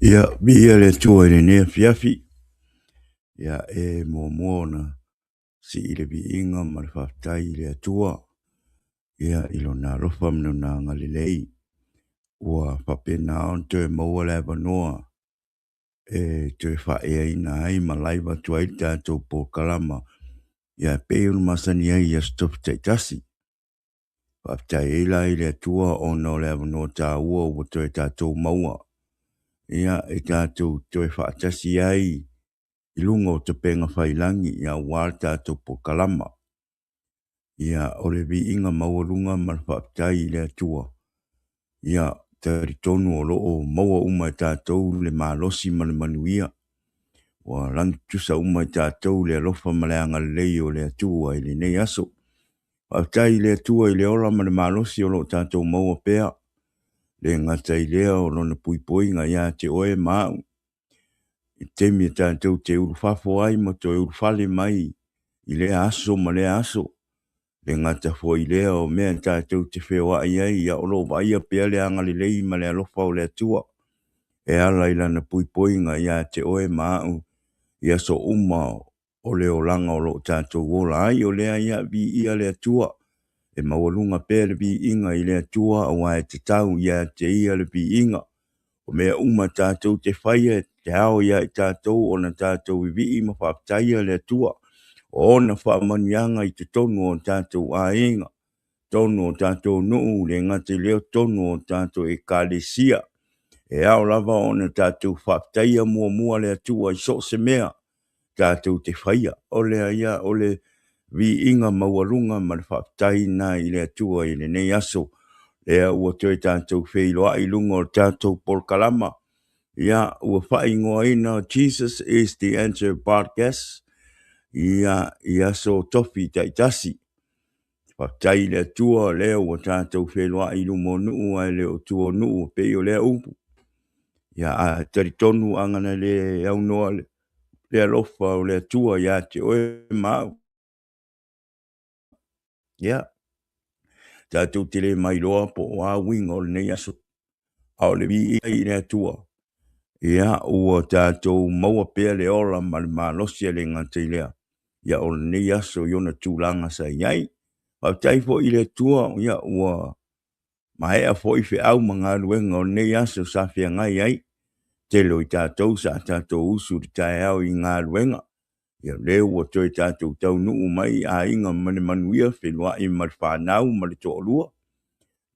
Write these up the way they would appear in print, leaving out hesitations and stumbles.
Ia bia le tua le ne fiafi. Ia mo mona si ile bi inga ma le whaftai le tua. Ia ilo na rofa mnu na ngalilei. Ua whapena on te maua le vanoa. Te whaea ina ai ma laiva tua i tātou po kalama. Ia peun masani ai ia stop te tasi. Whaftai ila i le tua o no le vanoa tā ua ua toi tātou maua. Ia e tātou toi whaatasi ai. Ilunga o te penga whailangi ia wārta to po kalama. Ia ole vi inga maurunga marwhaptai i lea tua. Ia tari tonu o loo maua umai tātou le malosi male manuia. Wa lantusa umai tātou le alofa maleanga lei o lea tua i le nei aso. Whaptai i lea tua i le ola male malosi o loo tātou maua pea. Le ngata i lea o lona puipoinga ia te oe mau. I temi tātou te urufafo ai mo te urufale mai i lea aso ma lea aso. Le ngata fo i lea o mea tātou te whewa ai ai ia olo vai a pia lea ngali lei ma lea lofa o lea tua. E ala i lana puipoinga ia te oe mau ia so uma o leo langa o lo tātou wola ai o lea ia vi ia lea tua. E mawalunga pia le vi inga i lea tua o wae te tau ia te ia le vi inga. O mea uma tātou te whaia te hao ia i tātou o na tātou i vi ima whaptaia lea tua. O na whaamanianga i te tonu o tātou a inga. Tonu o tātou nuu le ngate leo tonu o tātou e kālesia. E ao lava o na tātou whaptaia mua lea tua i so se mea. Tātou te whaia. O lea ia o le vi inga mawalunga ma le whaptai na i lea tua i le nei aso. Lea ua toi tātou wheiloa i lunga o tātou polkalama. Ia ua whai ngoa ina Jesus is the answer podcast. Ia so tofi taitasi. Whaptai lea tua lea ua tātou wheloa i lumo nuu ai leo tua nuu peo lea upu. Ia a taritonu angana le au noa lea lofa o lea tua ia te oe mau. Ia. Tātou te le mai loa po a winga o le nei aso. Ao le vi i lea tua. Ia ua tātou maua pea le ola ma losia le ngate lea. Ia o le nei aso iona tūlanga sa iai. Whaptai fo i le tua ia ua mahea fo i fe au mga luenga o nei aso sa fia ngai ai. Te lo i tātou sa tātou usu di tae au i ngā luenga. Ia leo ua toi tātou tau nuu mai a inga mane manuia whenua i marwhanau mare to olua.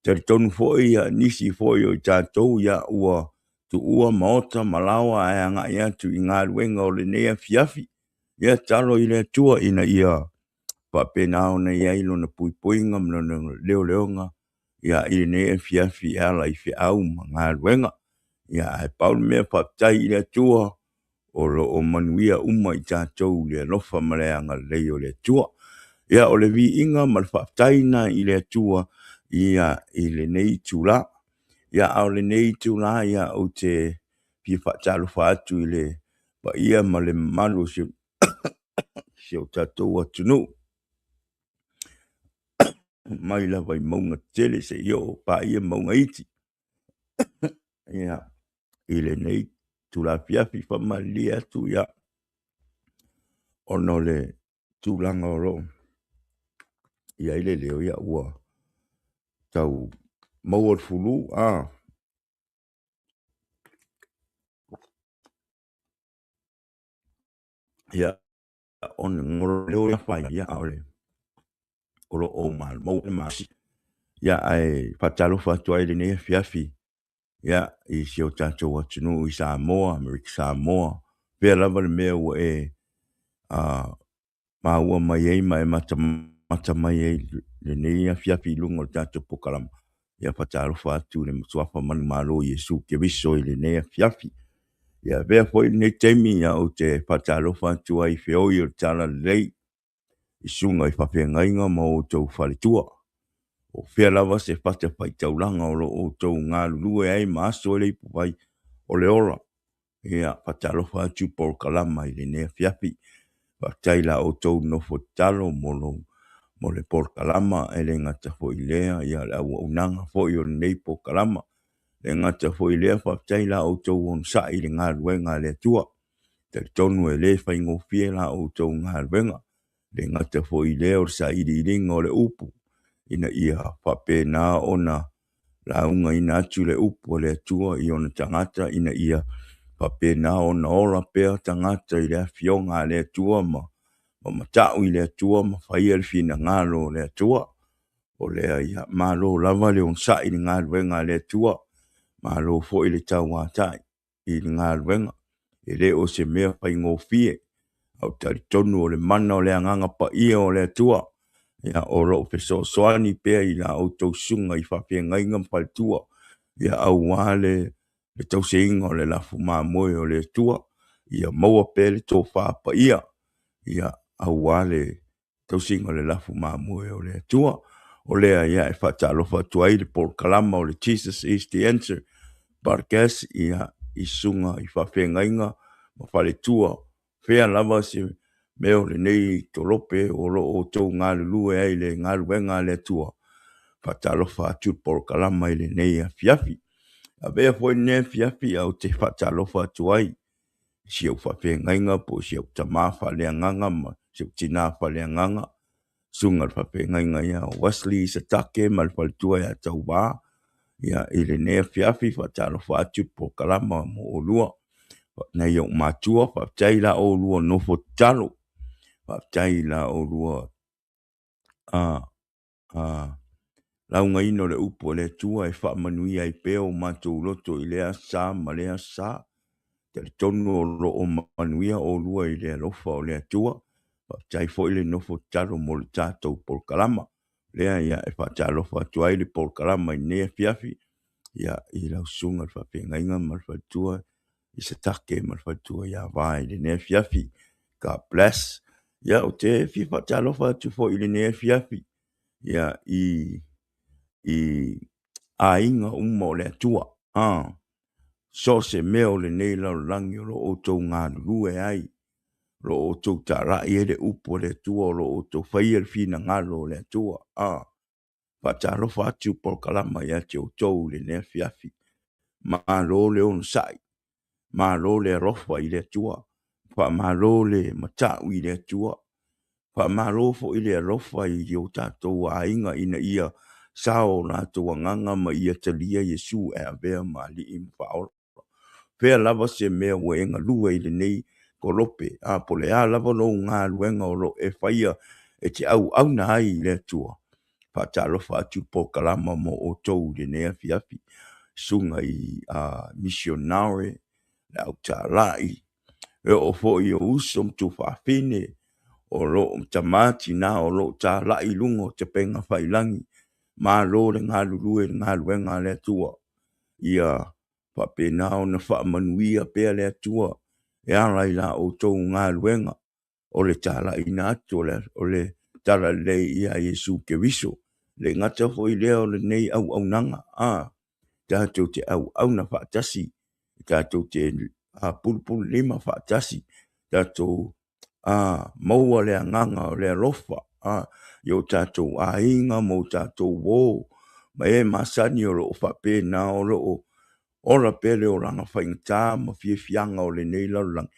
Tari tonu fo i nisi fo i o tātou ia ua tu ua maota malawa ai anga ia tu i ngā luenga o le nea fiafi. Ia talo i le tua ina ia whapena o na ia ilo na puipoinga mna na leo leonga. Ia i le nea fiafi ala i fi au ma ngā luenga. Ia ai paul mea whaptai i le tua o lo o manuia uma i tātou le lofa maleanga leo le tua. Ia o le vi inga ma le whaptai na i le tua ia i le nei tūla. Ia au le nei tūla ia o te pia whaatalo whaatu i le pa ia ma le malu si o tātou atunu. Mai la vai maunga tele se yo pa ia maunga iti. Ia i le nei tūla fiafi whamalia tu ia ono le tūlanga o lo. Ia i le leo ia ua tau mauar fulu ia on ngoro leo ia whai ia aole. Olo o mal mau e masi. Ia ai whatalo whatua i le nei fiafi. Ia i si o tātou atunu i Samoa, Amerika Samoa. Pea lava le mea ua e maua mai ei mai mata mai ei le nei fiafi lunga o tātou pokalama. Ia whatalo whatu le matuafa manu malo Yesu ke viso i le nei fiafi. Ia vea foi nei teimi ia o te whatalo whatua i whioi o tala lei. I sunga i whawhengainga ma o tau whalitua. O whea lava se whata pai taulanga o tau ngā lulue ai maaso e leipu pai o le ora. Ia whatalo whatu por kalama i le nea fiafi. Whataila o tau nofo talo mo le por kalama e le ngata fo i lea ia le au unanga fo i o nei por kalama. le ngata fo i lea whaptai la o tau on sa i le ngā ruenga le tua. Te tonu e le whaingo fie la o tau ngā ruenga. Le ngata fo i lea o sa i ringa o le upu. Ina ia whape nā ona la unga ina atu le upu o le tua i ona tangata ina ia whape nā ona ora pēr tangata i le fionga le tua ma matau i le tua ma whaia le fina ngalo le tua. O lea ia malo lava le on sa i le ngā ruenga le tua. Malo fo i le tau ngātai i le ngā ruenga. E le o se mea whaingo fie. Au tari tonu o le mana o le anganga pa ia o le tua. Ia o ro peso soani pea i la o tau sunga i whapea ngainga mpal tua. Ia au wale le tau se inga o le lafu maa moe o le tua. Ia maua pea le tō whapa ia. Ia au wale tau se inga o le lafu maa moe o le tua. O lea ia e whatalofa tuai le por kalama o le Jesus is the answer. Barkas ia i sunga i whapea ngainga ma whale tua. Whea lava se meo le nei tolope o lo o tau ngā lulue ai le ngā ruenga le tua. Whatalofa atu por kalama i le nei a fiafi. A vea fwoi ne fiafi au te whatalofa tuai. Si au whapea ngainga po si au tamafa le anganga ma si au tinafa le anganga. Sunga whapea ngainga ia Wesley sa take ma le whalitua ia tau wā. Ia i le nei a fiafi whatalofa atu por kalama mo o lua. Na iau mātua, whaptai la o lua nofo talo. Whaptai la o lua launga ino le upo le tua e whamanuia i peo mātou loto i lea sā ma lea sā. Te tonu o lo o manuia o lua i lea lofa o lea tua. Whaptai fo i le nofo talo mo le tātou por kalama. Lea ia e whatalofa tua i le por kalama i nea fiafi. Ia i lau sunga whapea ngainga malwhatua. I se take malwhatua ia vai le nea fiafi. God bless. Ia o te fi whatalofa tu fo i le nea fiafi. Ia i a inga uma o le atua. So se meo le nei lau langi o lo o tau ngā lue ai. Lo o tau ta rai e le upo le atua lo o tau whaia le fina ngalo le atua. Whatalofa atu por kalama ia te o tau le nea fiafi. Ma lo le on sai. Ma lo le rofa i le atua. Ma lo le matau i le atua. Ma lo fo i le rofa i le o tātou a inga ina ia sao rātou nganga ma ia talia Yesu e avea ma li im whaola. Whea lava se mea ua enga lua i le nei kolope. Po le a lava lo ngā luenga o lo e whaia e te au na ai i le atua. Whatalofa atu po kalama mo o tou le nea fiafi. Sunga i missionare le au tā lai. E o fo i o usom tu whawhine o lo tamati na o lo tā lai lungo te penga whailangi. Ma lo le ngā lulue le ngā luenga le atua. Ia whape nao na whaamanuia pea le atua. E arai la o tou ngā luenga. O le tā lai na atu o le tala le ia Yesu ke wiso. Le ngata fo i leo le nei au nanga. Tātou te au na whaatasi. Tātou te pulpul lima whaatasi. Tātou maua le anganga o le rofa. Yo tātou a inga mo tātou wō. Ma e masani o lo whape na o lo o ora pele o ranga whaingata ma fie fianga o le nei laulang.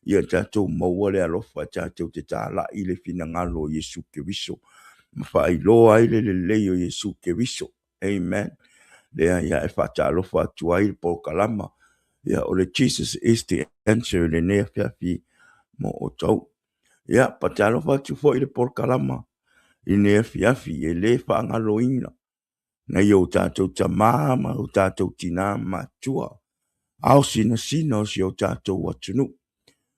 Ia tātou maua le rofa tātou te tāla i le fina ngalo Yesu ke wiso. Ma whai loa i le leo Yesu ke wiso. Amen. Lea ia e whatalofa atu ai po kalama. Ia o le Jesus is the answer le nea fiafi mo o tau. Ia patalofa atu fo i le por kalama. I nea fiafi e le whaangalo ina. Na i o tātou tamama o tātou tina matua. Ao sina o si o tātou atunu.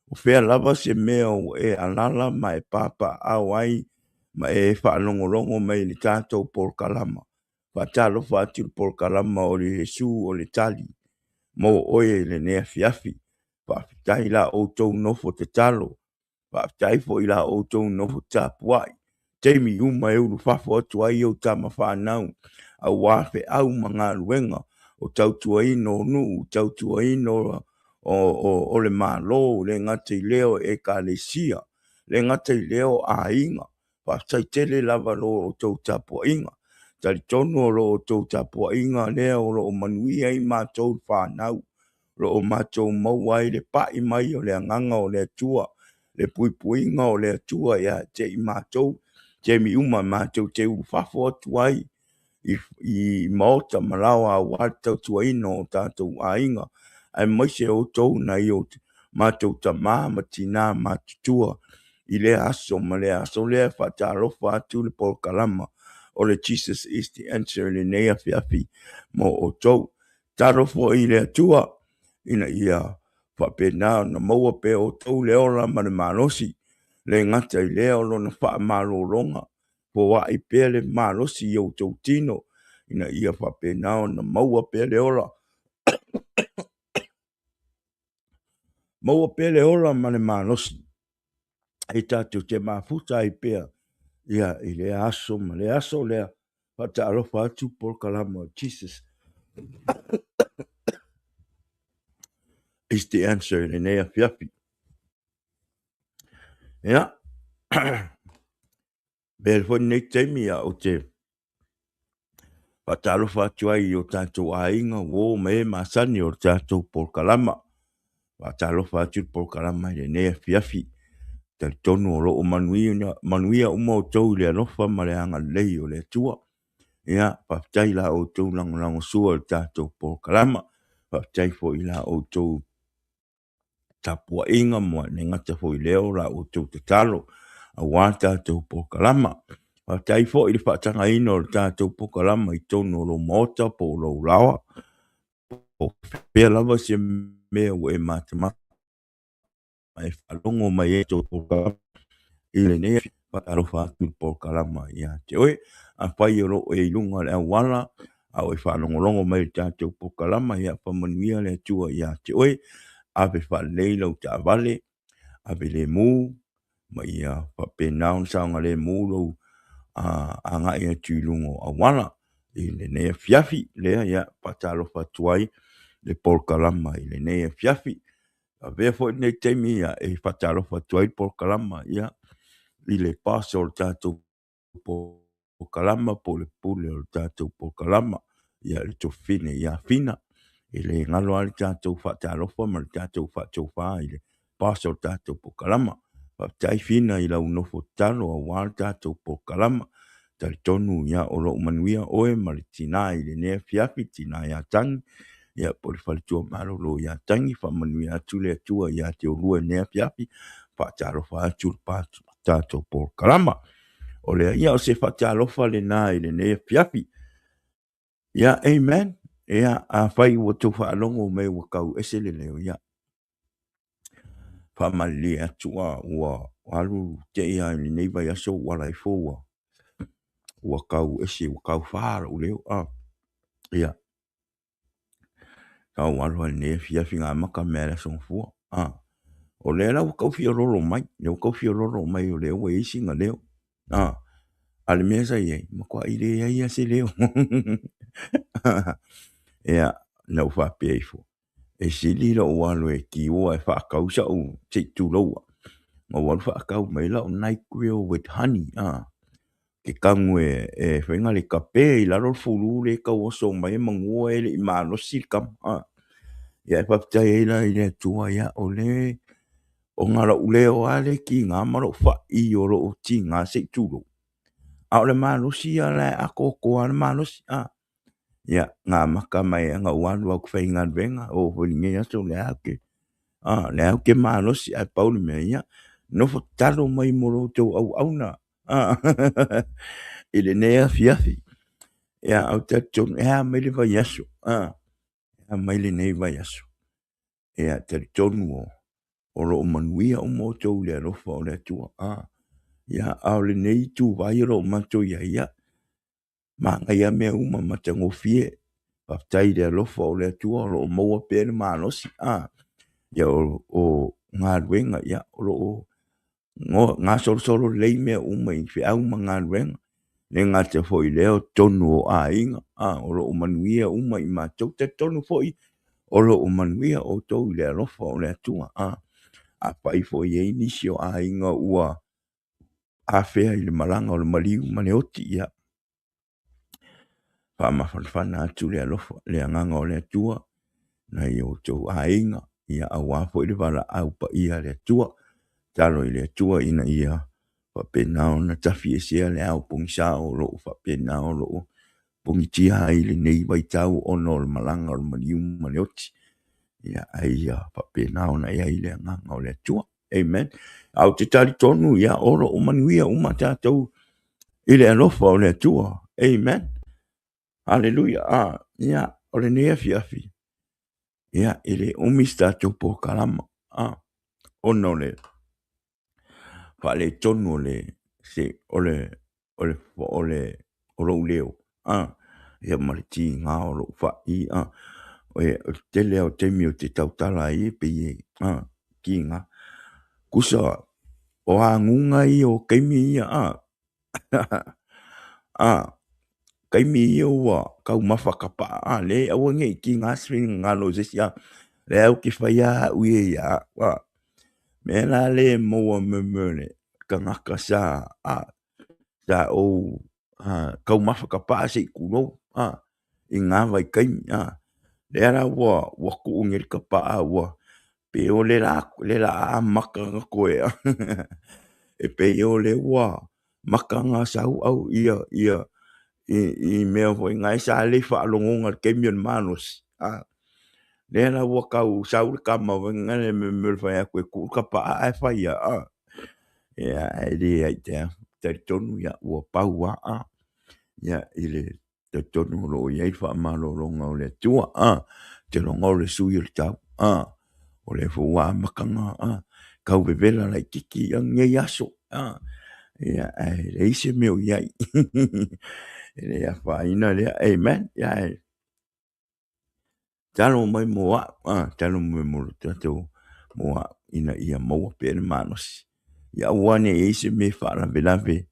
O whea lava se mea o e alala ma e papa au ai ma e whaanongolongo mai ni tātou por kalama. Whatalofa atu por kalama o le Jesu o le tali. Mo oe le nea fiafi. Whawhitai la o tau nofo te talo. Whawhitai fo i la o tau nofo tapuai. Teimi uma e uru whafo atu ai o tama whanau. A wafe au mga luenga. O tau tua ino nu. Tau tua ino o le malo. Le ngata i leo e ka le sia. Le ngata i leo a inga. Whawhitai tele lava lo o tau tapuai inga. tali tonu o lo o tau tapua inga lea o lo o manuia i mātou whanau. Lo o mātou mauai le pai mai o le anganga o le atua, le puipuinga o le atua ia te i mātou, te mi uma mātou te uwhafo atuai i maota malawa a wata tua ino o tātou a inga. Ai maise o tau na i o mātou ta māma tina mātutua i le aso ma le aso le whatarofa atu le polkalama o le Jesus is the answer le nea fiafi mo o tau. Tarofo i le atua ina ia whapena na maua pe o tau le ora ma le malosi le ngata i leo lo na wha malo ronga po wa i pe le malosi i o tau tino ina ia whapena na maua pe le ora maua pe le ora ma le malosi e tatu te mafuta i pea ia i le aso ma le aso lea whatarofa atu polkalama Jesus is the answer le nea fiafi ia bel fo nei temi a o te whatarofa atu ai o tātou ainga wo me masani o tātou polkalama whatarofa atu polkalama le nea fiafi tali tonu o loo manuia uma o tau le alofa ma le anga lei o le tua ia whaftai la o tau lango sua o tātou polkalama whaftai fo i la o tau tapua inga mua ne ngata fo i leo la o tau te talo a wā tātou polkalama whaftai fo i le whaatanga ino o tātou polkalama i tonu o lo mota po o lo lawa o pia lava se mea o e mātamata mai whalongo mai e tau polkalama i le nea whatarofa atu polkalama ia te oe a whai o lo e ilunga le auala a o e whanongolongo mai tātou polkalama ia whamanuia le atua ia te oe ave whaleila o ta vale ave le mū ma ia whapenaun saunga le mū lo a ngai atu ilungo auala i le nea fiafi lea ia whatarofa tuai le polkalama i le nea fiafi a vea fo nei teimi ia e whatarofa tuai polkalama ia i le paso o tātou polkalama po le pule o tātou polkalama ia le tofine ia fina i le ngalo ali tātou whatarofa ma le tātou whatofa i le paso o tātou polkalama whaftai fina i lau nofo talo a wāl tātou polkalama tali tonu ia o lo manuia oe ma le tina i le nea fiafi tina ia tangi ia po le whalitua marolo ia tangi whamanuia atu le atua ia te orua nea fiafi whatarofa atu le pātu tātou polkalama o le ia o se whatarofa le nā i le nea fiafi ia amen ia a whai ua tau whaalongo me ua kau ese le leo ia whamali atua ua alu te ia i le neiva iaso wala i fōua ua kau ese ua kau whāra u leo ia kau alu le nea fiafi ngā maka mea le songfua o le la kau fia roro mai le kau fia roro mai o leo e isi nga leo ale mea sa iei makua i le ia se leo ia na ufa peifo e sili lo walu e ki o e fa kausa o te tu lo ma walu fa kau mai la night grill with honey ke kangu e whenga le kape i laro fulu le kau oso mai mangu e le malo silkam ia e papta e la i le tua ia o le o ngara uleo ale ki ngā maro fa i o lo o ti ngā se tu lo a le malo si ala a koko a le malo si ia ngā maka mai ngā walu au whainga venga o holinge aso le ake le ake malo si a pauli mea ia no fo talo mai moro tau au auna i le nea fiafi ia au taton ea mai le vai aso ea mai le nei vai aso ia tari tonu o lo manuia o mo tau le alofa o le atua ia au le nei tu vai ro mato ia ma ngai mea uma matango fie paftai le alofa o le atua o lo maua pere malosi ia o ngā ruenga ia o lo ngā solo lei mea uma i fi au ma ngā ruenga le ngā te foi leo tonu o inga o lo manuia uma i mātou te tonu foi o lo manuia o tau le alofa o le atua a pai foi e inisi o inga ua a fea i le malanga o le maliu ma le oti ia whaamawhanawhana atu le alofa, le anganga o le atua, na i o tau ainga, ia a wafo i le wala au pa ia le atua, talo i le atua ina ia, whapenao na tafi e sea le au pungisa o loo, whapenao loo, pungitia ai le nei vai tau ono le malanga o le maniuma le oti, ia ai whapenao na ia i le anganga o le atua, amen. Au te tari tonu ia oro o manuia umatatou i le alofa o le atua, amen. Hallelujah. Ia, o le nea fiafi. Ia, ele umista tupo kalama. Ono le, pa le tonu le, se, o lo leo. Ia mariti ngā o lo fa i, o te leo te mi o te tautala i, pe i, ki ngā. Kusa, o a ngunga i o keimi ia, kaimi i o kau mawhakapa, le au nge ki ngā swing ngā lo zesia, le au ki whaia ui ia, me la le moa memele, ka ngaka sa, sa o, kau mawhakapa se i kuno, i ngā vai kaimi, le ara wa ku ngeri ka paa pe o le la a maka koe, e pe o le maka ngā sau au ia, i mea foi ngai sa le fa longonga ke mi manos le na wa ka u sa u ka ma ngale me fa ya ku ka pa a fa ya ya ele ai te tonu ya wa pa wa ya ile te tonu lo ya fa ma lo longa o le tua te longa o le su i ta o le fo wa makanga ka u vela la kiki nge yaso ya le ise me o ya ele ya fa ina le amen ya talo mai moa talo mai mo tato moa ina ia moa pe manos ya wane ise me fa la velave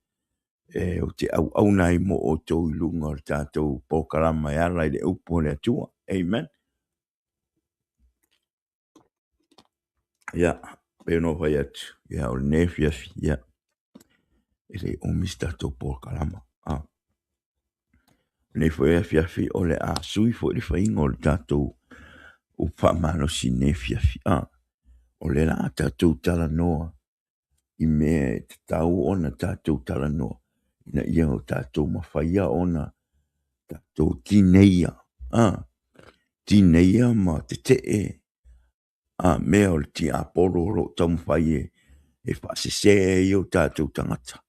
o te au nai mo o to lunga o tato po kalama ya la le upo le tua amen ya pe no vai atu ya o nefia ya ele o mistato po kalama le foi fi o le a sui foi le fai ngol tato o fa malo si nefia fi o le la tato tala noa i me te tau ona tato tala noa ina ia o tato mawhaia ona tato tineia tineia ma te mea o le ti aporo ro tamu whai e whaase se i o tato tangata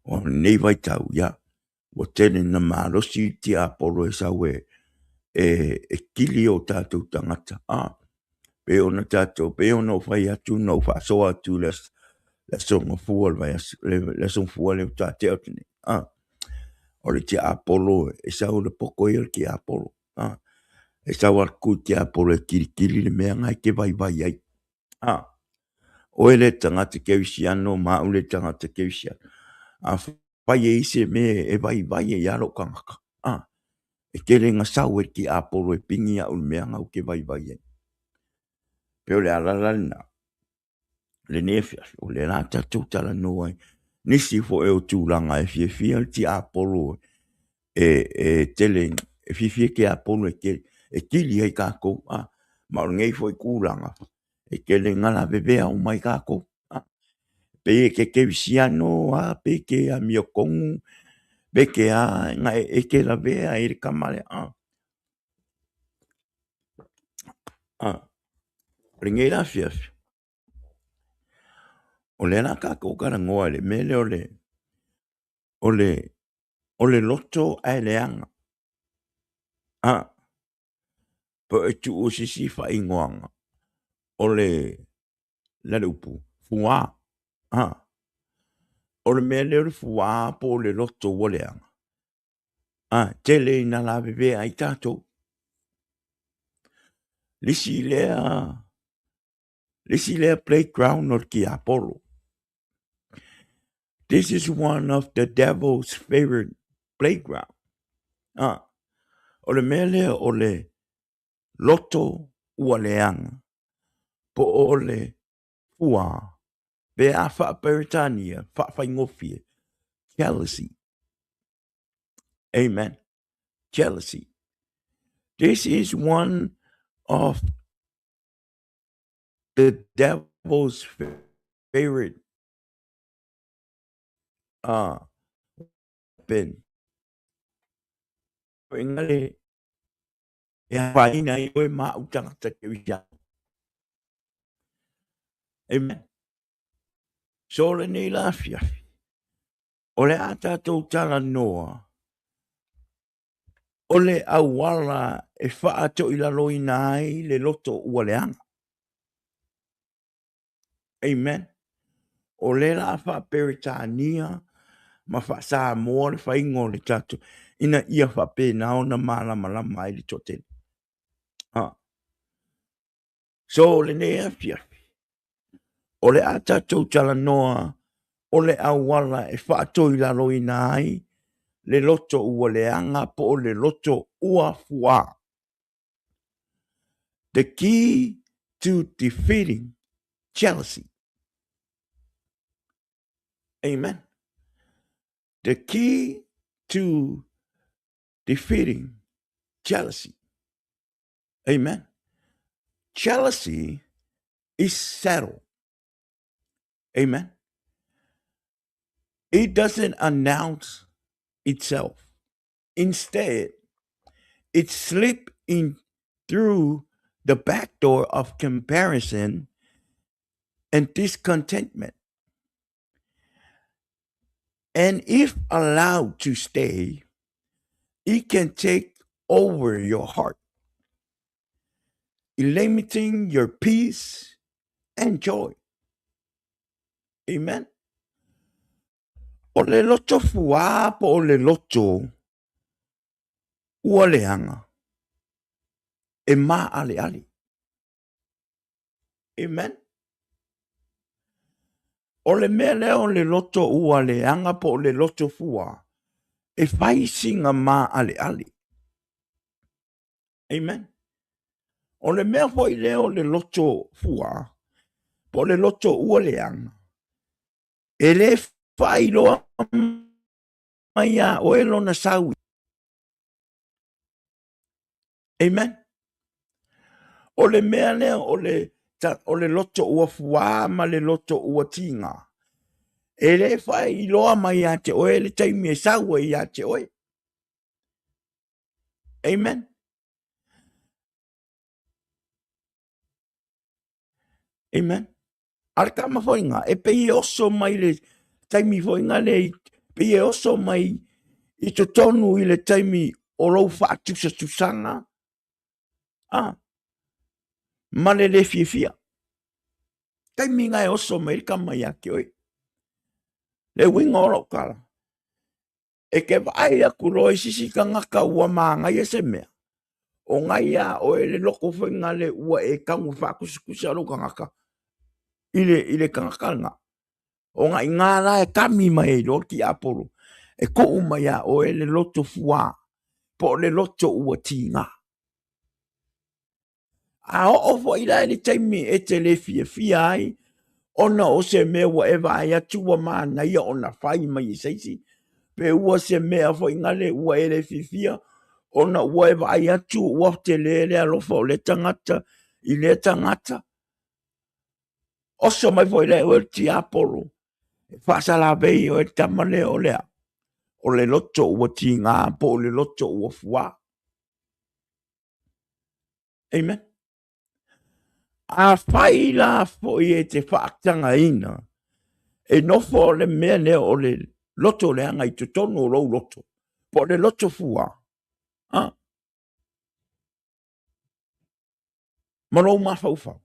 o nei vai tau ia o tene na marosi ti aporo e sau e kili o tato tangata pe ona tato pe ona whai atu no whaasoa atu le songa fua le songa fua le tate atene o le ti apolo e sau le poko i ki apolo e sau al ku ti apolo e kiri le mea ngai ke vai ai o ele tangata ke visiano ma ule tangata ke visiano whai e ise me e vai e alo kangaka e kere nga sau e ki apolo e pingi au le mea ngau ke vai ai pe o le alalana le nefia o le la tatou tala noa nisi fo e o tūlanga e fia ti apolo e tele e fia ke apolo e kili ai kako ma o ngei fo e kūlanga e kele ngala bebea o mai kako pe ke visiano pe ke a miokongu pe ke a nga e ke la bea e kamale ringei la fia o le na kako kara ngoa le mele o le loto ai le anga po e tu o sisi fa ingoanga o le upu fua o le mele o le fua po le loto o le anga tele ina la bebe ai tato lisi lea playground o ki Apollo. This is one of the devil's favorite playground o le mele o le loto ua le anga po o le fua be a wha peritania, wha whaingofie, jealousy. Amen. Jealousy. This is one of the devil's favorite weapon. Amen. So le nei la fiafi. O le a tātou tala noa. O le auala e whaato i la loina ai le loto ua le anga. Amen. O le la wha peritania ma wha sa moa le whaingo le tātou. Ina ia wha pe nao na malama ai le totene. So le nei a fiafi. O le a tātou tala noa o le auala e whaato i la loina ai le loto ua le anga po le loto ua fua. The key to defeating jealousy. Amen. The key to defeating jealousy. Amen. Jealousy is subtle. Amen. It doesn't announce itself. Instead, it slips in through the back door of comparison and discontentment. And if allowed to stay, it can take over your heart, limiting your peace and joy. Amen. O le loto fua po o le loto ua leanga. E ma ale ale. Amen. O le mea leo le loto ua leanga po o le loto fua. E whai singa ma ale ale. Amen. O le mea hoi leo le loto fua po le loto ua leanga. E le whai loa mai a o e lona saui. Amen. O le mea lea o le loto ua fua ma le loto ua tinga. E le whai loa mai a te oe le taimi e saua i a te oe. Amen. Amen. Arka ma whainga, e pei oso mai le taimi whainga le, pei oso mai i to tonu i le taimi o rau whaatusa tusanga. Ma le fia. Taimi ngai oso mai ka mai a ke oe. Le winga o rau kala. E ke vai a kuroi sisi ka ngaka ua maa ngai e se mea. O ngai a o e le loko whainga le ua e kangu whakusukusa alo ka ngaka. Ile ka ngaka nga. O ngai ngā la e kami mai e lo ki aporo. E ko umai a o e le loto fua. Po le loto ua tinga. A o fo ila e le taimi e te le fia ai. Ona o se mea wa e vai atua maa na ia ona whai mai i seisi. Pe ua se mea fo ingale ua e le fia. Ona ua e vai atu ua te le alofa o le tangata. I le tangata. Oso mai fo ile o ti aporo. Whasa la vei o e tamale o lea. O le loto ua ti ngā po o le loto ua fua. Amen. A whai la fo i e te whaatanga ina. E nofo le mea lea o le loto le anga i te tonu o rau loto. Po le loto fua. Marou mawhauwhau.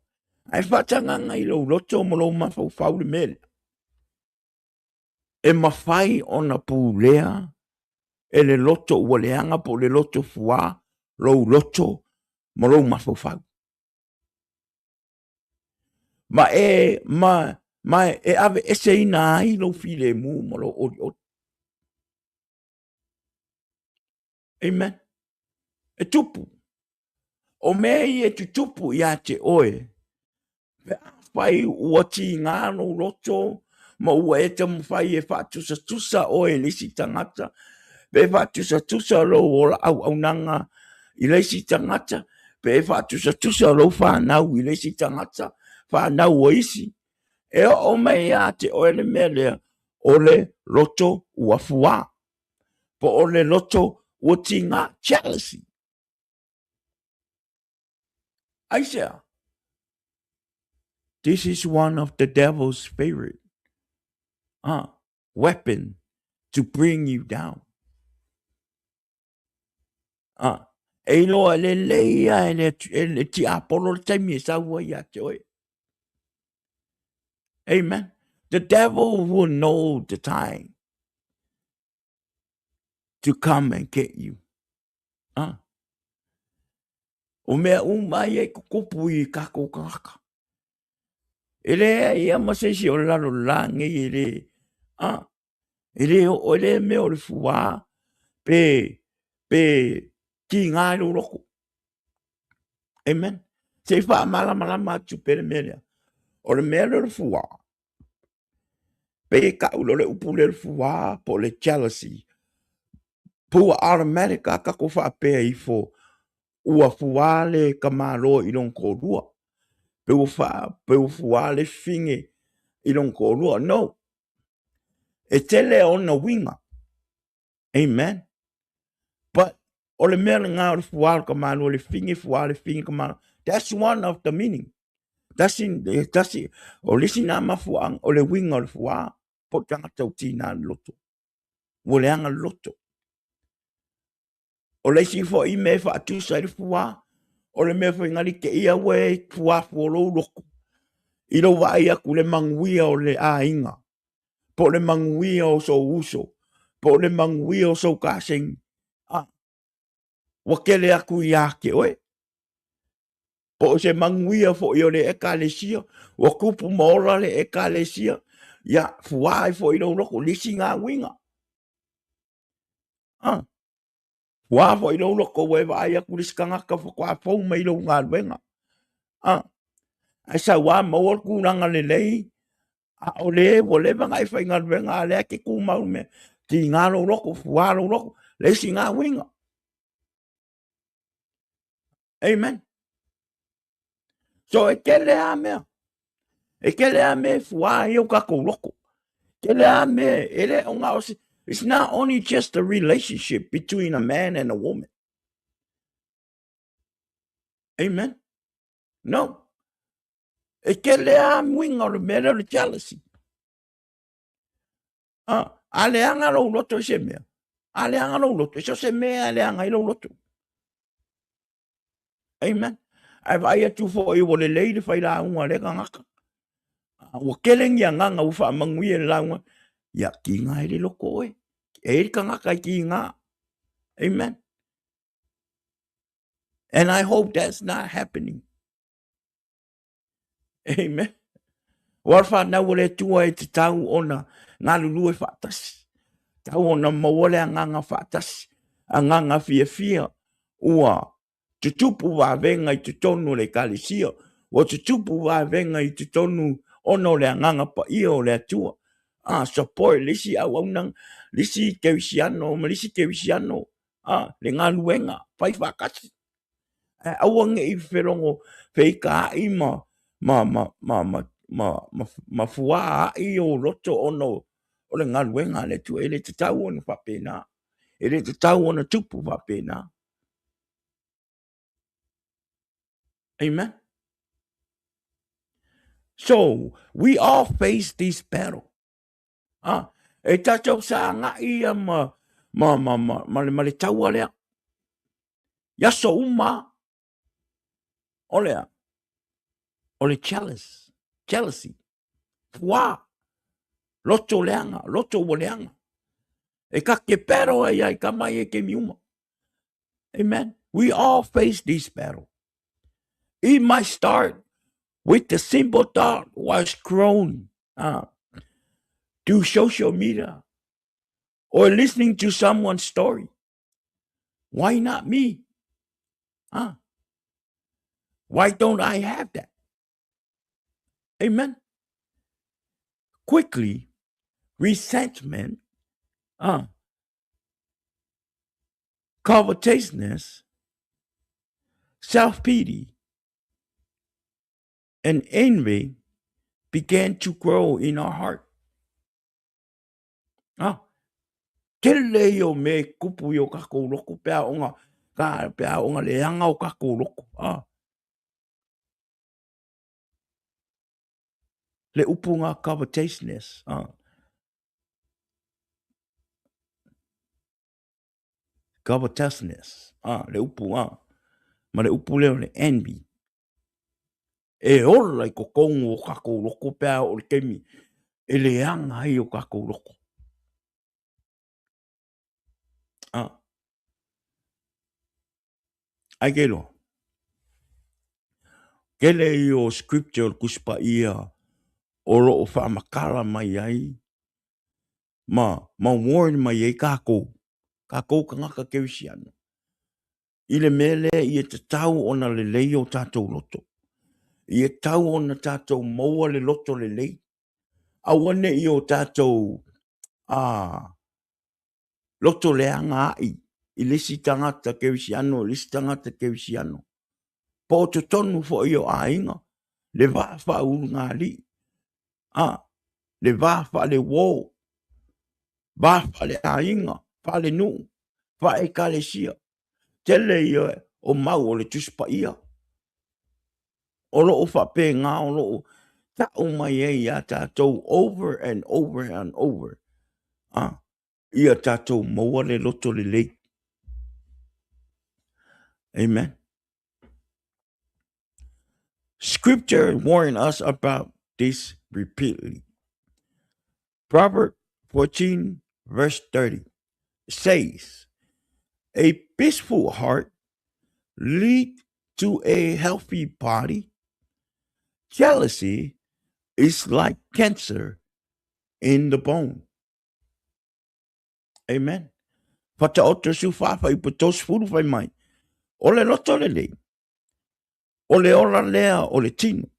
Ai whatanga ngai rau loto marou mawhauwhau le mele. E mawhai o na pūlea. E le loto ua le anga po le loto fua. Rau loto marou mawhauwhau. Ma e ave ese ina ai lo file mu marou ori ori. Amen. E tupu. O mei e tupu i a te oe. Pe a whai ua ti ngāno loto, ma ua e te mwhai e whatusa tusa oe nisi tangata, Pe whatusa lo ora au nanga i leisi tangata. Pe whatusa lo whanau i leisi tangata. Whanau o isi. E o mei a te oele melea o le loto ua fua. Po o le loto ua tinga jealousy. Aisea. This is one of the devil's favorite weapon to bring you down. E loa le leia e le ti apolo le taimi e sa ua ia te oe. Amen. The devil will know the time to come and get you. O mea umai e kukupu i kako kaka. E le ia masesi o lalo lange i le. E le o le mea o le fuwa. Pe ki ngā lo loko. Amen. Se wha malama atu pere mea. O le mea le fuwa. Pe ka ulo le upu le fuwa po le jealousy. Pua automatic ka ko wha pea i fo. Ua fuwa le kamaro i lon korua. Pe ua fuwa le finge i lon korua. No. E tele ona winga. Amen. But o le mea ngā o le fuwa le kamaro le finge fuwa le finge kamaro. That's one of the meaning. That's o lisi nā mafuang o le winga o le fuwa. Po tanga tau tina loto. O le anga loto. O le si fo i me fa atu sa le fuwa. O le me fo ngari ke ia we fuwa fuolo loko. I lo vai aku le manguia o le a inga. Po le manguia o so uso. Po le manguia o so kaseng. Wakele aku i ake oe. Po se manguia fo i o le eka le sia. Wakupu maola le eka le sia. Ya fuwai fo i lo loko lisi ngā winga. Fuwa fo i lo loko we vai aku liskangaka fo kwa fau mai lo ngā wenga. Ai sa wa maua kuranga le lei. O le vanga i fai ngā wenga le ake ku mau me. Ki ngā lo loko fuwa lo loko lisi ngā winga. Amen. So e kele a mea. E kele a me fuwa i o kako loko. Kele a me ele o ngā osi. It's not only just a relationship between a man and a woman. Amen. No. E kele a mwinga o le mea le jealousy. Ale anga lo loto se mea. Ale anga lo loto. So se mea ale anga i lo loto. Amen. Ai vai atu fo i wole leile fai la unga le ngaka. Wa keleng ya nganga ufa mangui e la unga. Ya ki ngā ele loko oe. E ka ngaka ki ngā. Amen. And I hope that's not happening. Amen. Warfa na wole tua e te tau ona ngā lulu e whātasi. Tau ona mawole a nganga whātasi. A nganga fia ua. Tutupu wa venga i te tonu le kalisia. O tutupu wa venga i te tonu ono le nganga pa ia o le atua. Support lisi au nang lisi kewisiano, lisi kewisiano. Le ngā luenga, pai whakasi. Awange i wherongo whika i ma fua i o roto ono o le ngā luenga le tua. Ele te tau ono whapena. Ele te tau ono tupu whapena. Amen. So we all face this battle. E tatou sa nga ia ma le tau alea. Ya so uma. Olea. Ole jealousy. Fua. Loto leanga. Loto leanga. E ka ke pero e ai ka mai e ke miuma. Amen. We all face this battle. It might start with the simple thought was grown through social media or listening to someone's story. Why not me? Why don't I have that? Amen. Quickly, resentment covetousness, self-pity, and envy began to grow in our heart. Ah, tele yo me kupu yo kako loko pea onga ka pea onga le anga o kako loko. Ah, le upunga covetousness. Ah, covetousness. Ah, le upu ah. Ma le upu leo le envy. E ola i ko kongo o kako loko pea o le kemi. E le anga ai o kako loko. Ah, ai kelo. Kele i o scripture kuspa ia o lo o whaamakala mai ai. Ma warn mai ai kako. Kako ka ngaka kewisiano. I le mele i e te tau ona le lei o tātou loto. I e tau ona tātou maua le loto le lei. Awane i o tātou loto le anga ai. I lisi tangata kewisiano, lisi tangata kewisiano. Po o te tonu fo i o ainga. Le wafa uru ngā li. Le wafa le wō. Wafa le ainga. Fa le nu. Fa e ka le sia. Tele i o mau o le tuspa ia. O lo o whape ngā o lo o ta o mai e ia tātou over and over and over. Ia tātou maua le loto le lei. Amen. Scripture warn us about this repeatedly. Proverbs 14 verse 30 says, a peaceful heart leads to a healthy body. Jealousy is like cancer in the bone. Amen. Fata oto su fafa I patos furu fai mai. O le loto le lei. O le ora lea o le tino.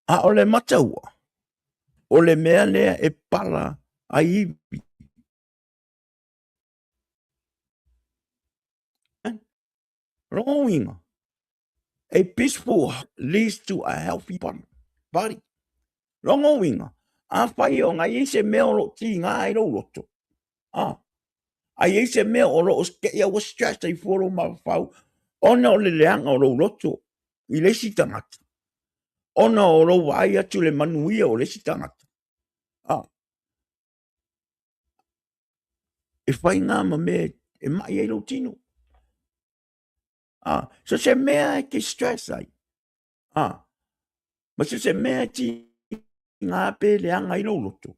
A o le mataua. O le mea lea e pala a iwi. Rongoinga. A peaceful heart leads to a healthy body. Rongoinga. A whai o ngai se mea o lo ti ngā i ro loto. Ai se mea o lo o skea wa stress ai foro ma whau. Ona o le leanga o lo loto. I lesi tangata. Ona o lo wai atu le manuia o lesi tangata. E whai ngā ma mea e mai e lo tino. So se mea e ke stress ai. Ma se mea ti ngā pe leanga i lo loto.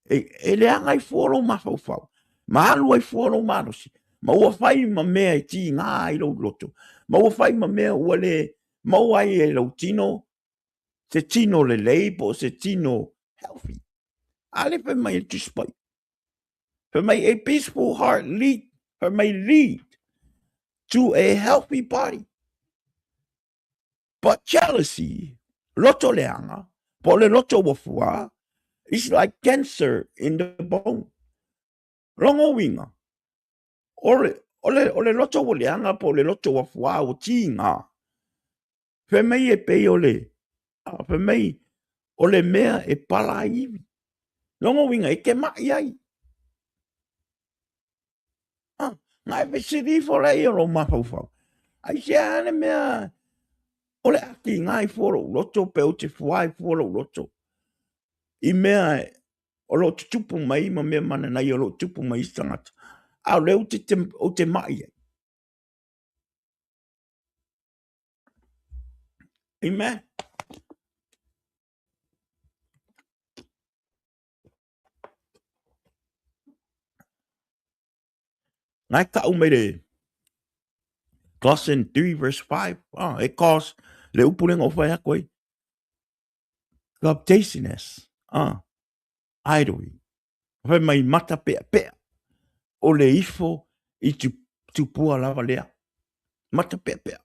E leanga i foro ma whau. Ma alu ai foro ma rosi. Ma ua whai ma mea e ti ngā i lo loto. Ma ua whai ma mea ua le mau ai e lo tino. Se tino le leipo, se tino healthy. Ale pe mai e tuspai. Pe mai a peaceful heart may lead to a healthy body. But jealousy, loto leanga, po le loto wafua, is like cancer in the bone. Rongo winga. Ole loto leanga po le loto wafua o tinga. Pe mai e pe ole. Pe mai ole mea e pala iwi. Rongo winga e ke mai ai. Ngai pe siri fora i ro mafau. Ai se ane mea ole aki ngai foro loto pe o te fuai foro loto. I mea o lo tupu mai ma mea mana nai o lo tupu mai istangata. Au leo o te mai. Amen. Ngai ka umere. Colossians 3 verse 5. It calls le upurenga o whai akoi. Covetousness. Idol. Whai mai mata pea pea. O le ifo I tupua lava lea. Mata pea pea.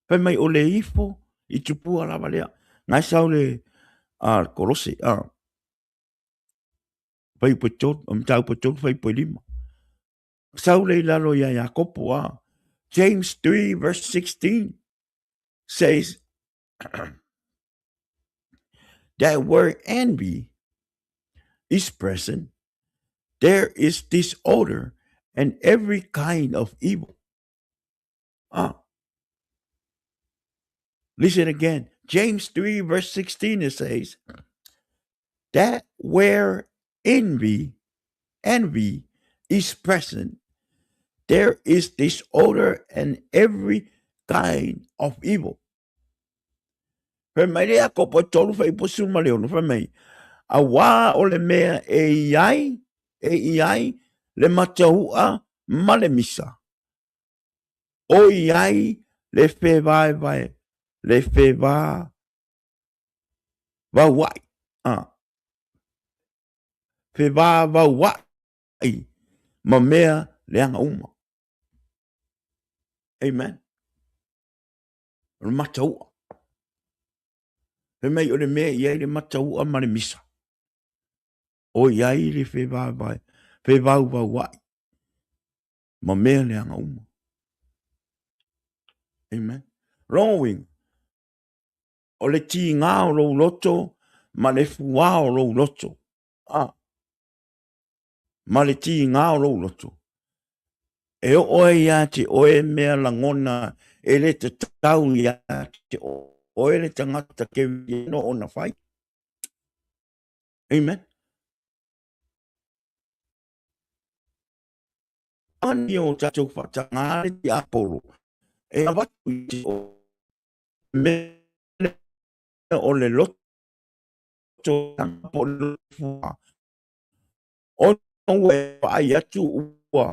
Whai mai o le ifo I tupua lava lea. Ngai sau le Kolose. Whai patot, tau patot, whai pa lima. Saule lalo ya Yakopo. James 3 verse 16 says that where envy is present, there is disorder and every kind of evil. Listen again. James 3 verse 16 it says that where envy is present, there is disorder and every kind of evil. Fermai rea ko po tolu fai po suma leo no fermai. A wā o le mea e iai le matahua ma le misa. O iai le fe vai, le fe va wai. Fe va wai ma mea le anga uma. Amen. Le matahua. Fe mai o le mea iai le matahua ma le misa. O iai le fe vai, fe va wai ma mea le anga uma. Amen. Rowing. O le ti ngā o lo loto, ma le fuā o lo loto. Ma le ti ngā o lo loto. E o oe ia te oe mea langona, e le te tau ia te oe le tangata ke no o na whai. Amen. Ani o tatou whatangare ti aporo. E a watu i te o mea o le loto tangapo le fuā. O ue ai atu ua.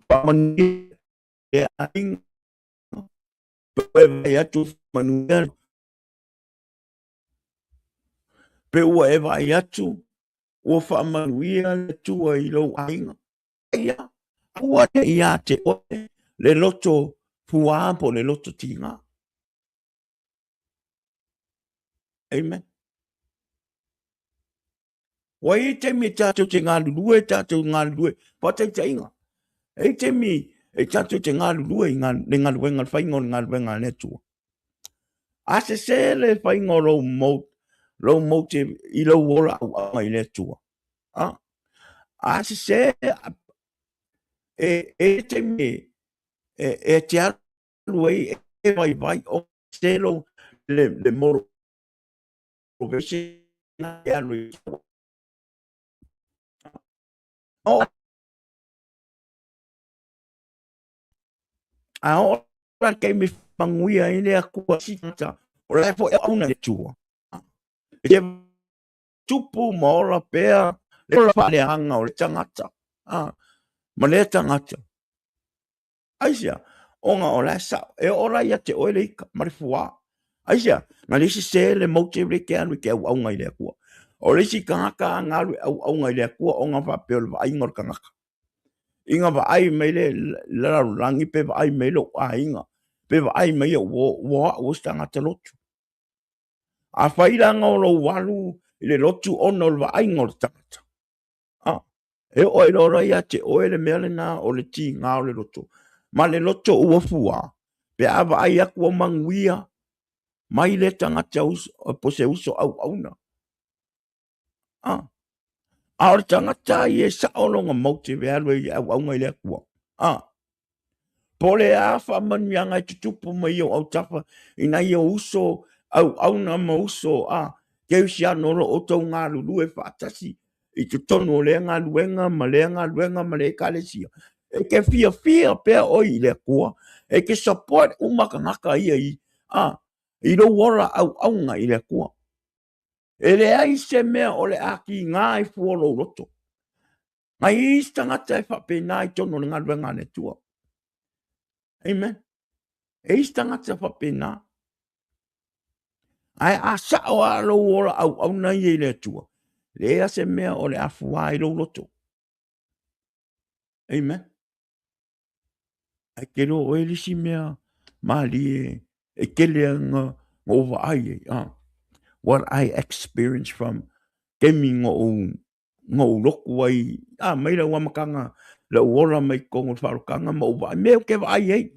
Pamani e aing. Pe vai atu manuia. Pe ua e vai atu. Ua whaamanuia le tua i lau ainga. Ia. Ua te ia te oe. Le loto fuā po le loto tinga. Amen. Wa i te mi tātou te ngā lulue, tātou ngā lulue, patai te inga. E te mi, e tātou te ngā lulue, le ngā luenga whaingo, ngā luenga netua. A se le whaingo rau mau te i lau ora au ai netua. A se e te mi, e te alu e vai, o se lo le moro. O vese na e alu i. A ora ke mi panguia i le akua sita. O le po e auna le tua. E tupu ma ora pea. Le ora pa le hanga o le tangata. Ma le tangata. Aisia. Onga o le sa. E ora ia te oele ika. Marifua. Aisia. Nga lisi se le mote le ke anu ke au aunga i le akua. O lisi kangaka ngaru au aunga i le akua. Onga pa peo le va ingor kangaka. Inga va ai mai le rangi pe va ai mai lo a inga. Pe va ai mai o stanga te lotu. A whairanga o lo walu i le lotu ono le va ai ngor tangata. E oi lora ia te oe le mea le nā o le ti ngā o le loto. Ma le loto ua fua. Pe a va ai aku o manguia. Mai le tangata po se uso au auna. A o tangata i e saolonga mauti ve alwe i au aunga i le akua. Pole a wha manuanga i tutupu mai o au tapa i na i o uso au auna ma uso keu si anoro o tau ngā lulu e whaatasi i tu tonu o lea ngā luenga ma le kalesia. E ke fia pea oi i le akua. E ke support umaka ngaka ia i lo wara au aunga i le akua. E le ai se mea o le aki ngā i fuolo roto. Ngai i tangata e whapena i tono ngā luenga ne tua. Amen. E i tangata whapena. Ai a sao a lo ora au na i le tua. Le a se mea o le afua i lo roto. Amen. Ai ke lo o elisi mea mali e keleanga over ai. What I experienced from kemi ngō ngau loku ai, mai la wamakanga, la uola mai kongo whalokanga, ma uwa, mea ke vai ei,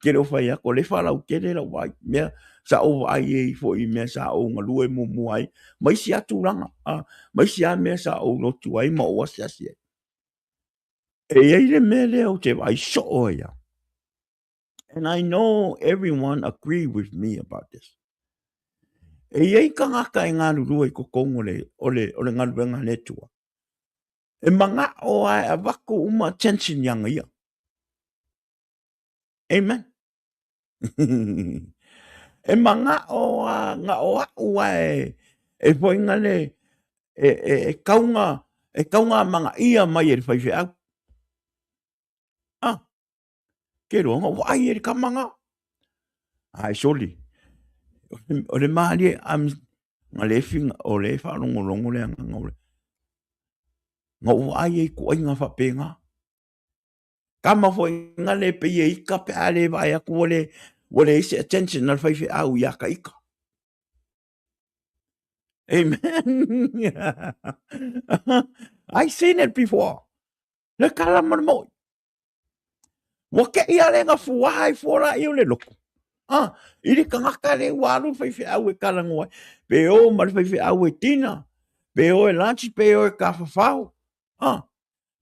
ke reo whai ako, le whalau ke le la wai, mea, sa o vai ei fo i mea sa o ngalue mumu ai, mai si atu ranga, mai si a mea sa o lotu ai, ma o asiasi ai. E ei le mea leo te vai so o ia. And I know everyone agree with me about this. E ei ka ngaka e ngā rurua i ko kongo ole ngā ruenga netua. E manga o ai a wako uma attention yanga ia. Amen. E manga o ngā o au ai e poinga le e kaunga manga ia mai e whaiwhi au. Ke ronga wai e ka manga. Ai soli. O le mahali ngā lewhinga o le whanongo rongo le anga ngau le. Ngā wai e kua inga whapenga. Kama fo inga le pe e ika pe ale vai aku wale isi attention na whaiwhi au i aka ika. Amen. I seen it before. Le kala marmoi. Wake ia le nga fuai fora i o le loko. Ili ka ngaka le waru whaiwhi au e kala ngoai. Pe o mara whaiwhi au e tina. Pe o e lunch, pe o e ka whawhau.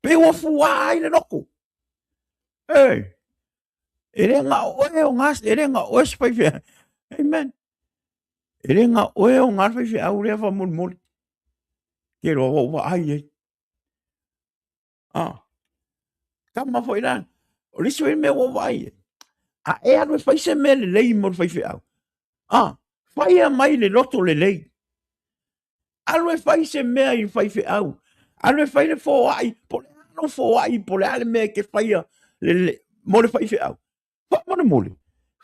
Pe o fuai le loko. Hey. Ere nga oe o ngas, ere nga oe whaiwhi. Amen. Ere nga oe o ngas whaiwhi au rea wha murmuri. Ke roa wa ai e. Kama fo iran. O riso e me wa ai e. A e anu e whaise me le lei mo whaiwhi au. Whaia mai le loto le lei. Anu e whaise mea i whaiwhi au. Anu e whaile fo ai. Po le anu fo ai. Po le ale mea ke whaia mo le whaiwhi au. Wha mana mole.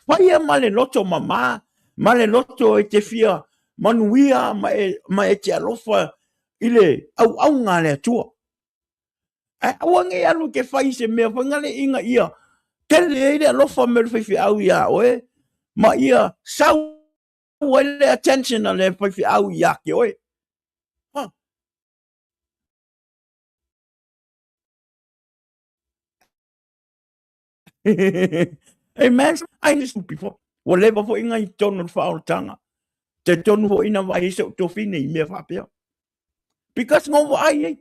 Whaia ma le loto ma le loto e te fia manuia ma e te alofa i le au ngā le atua. Awange anu ke whaise mea whangale inga ia. Kele e le alofa me le whaiwhi au ia oe. Ma ia sau le attention na le whaiwhi au ia ke oe. Amen. I just before. Whatever for inga I tonu whao tanga. Te tonu ho ina vai se to fine I mea whapea. Because ngō wai ei.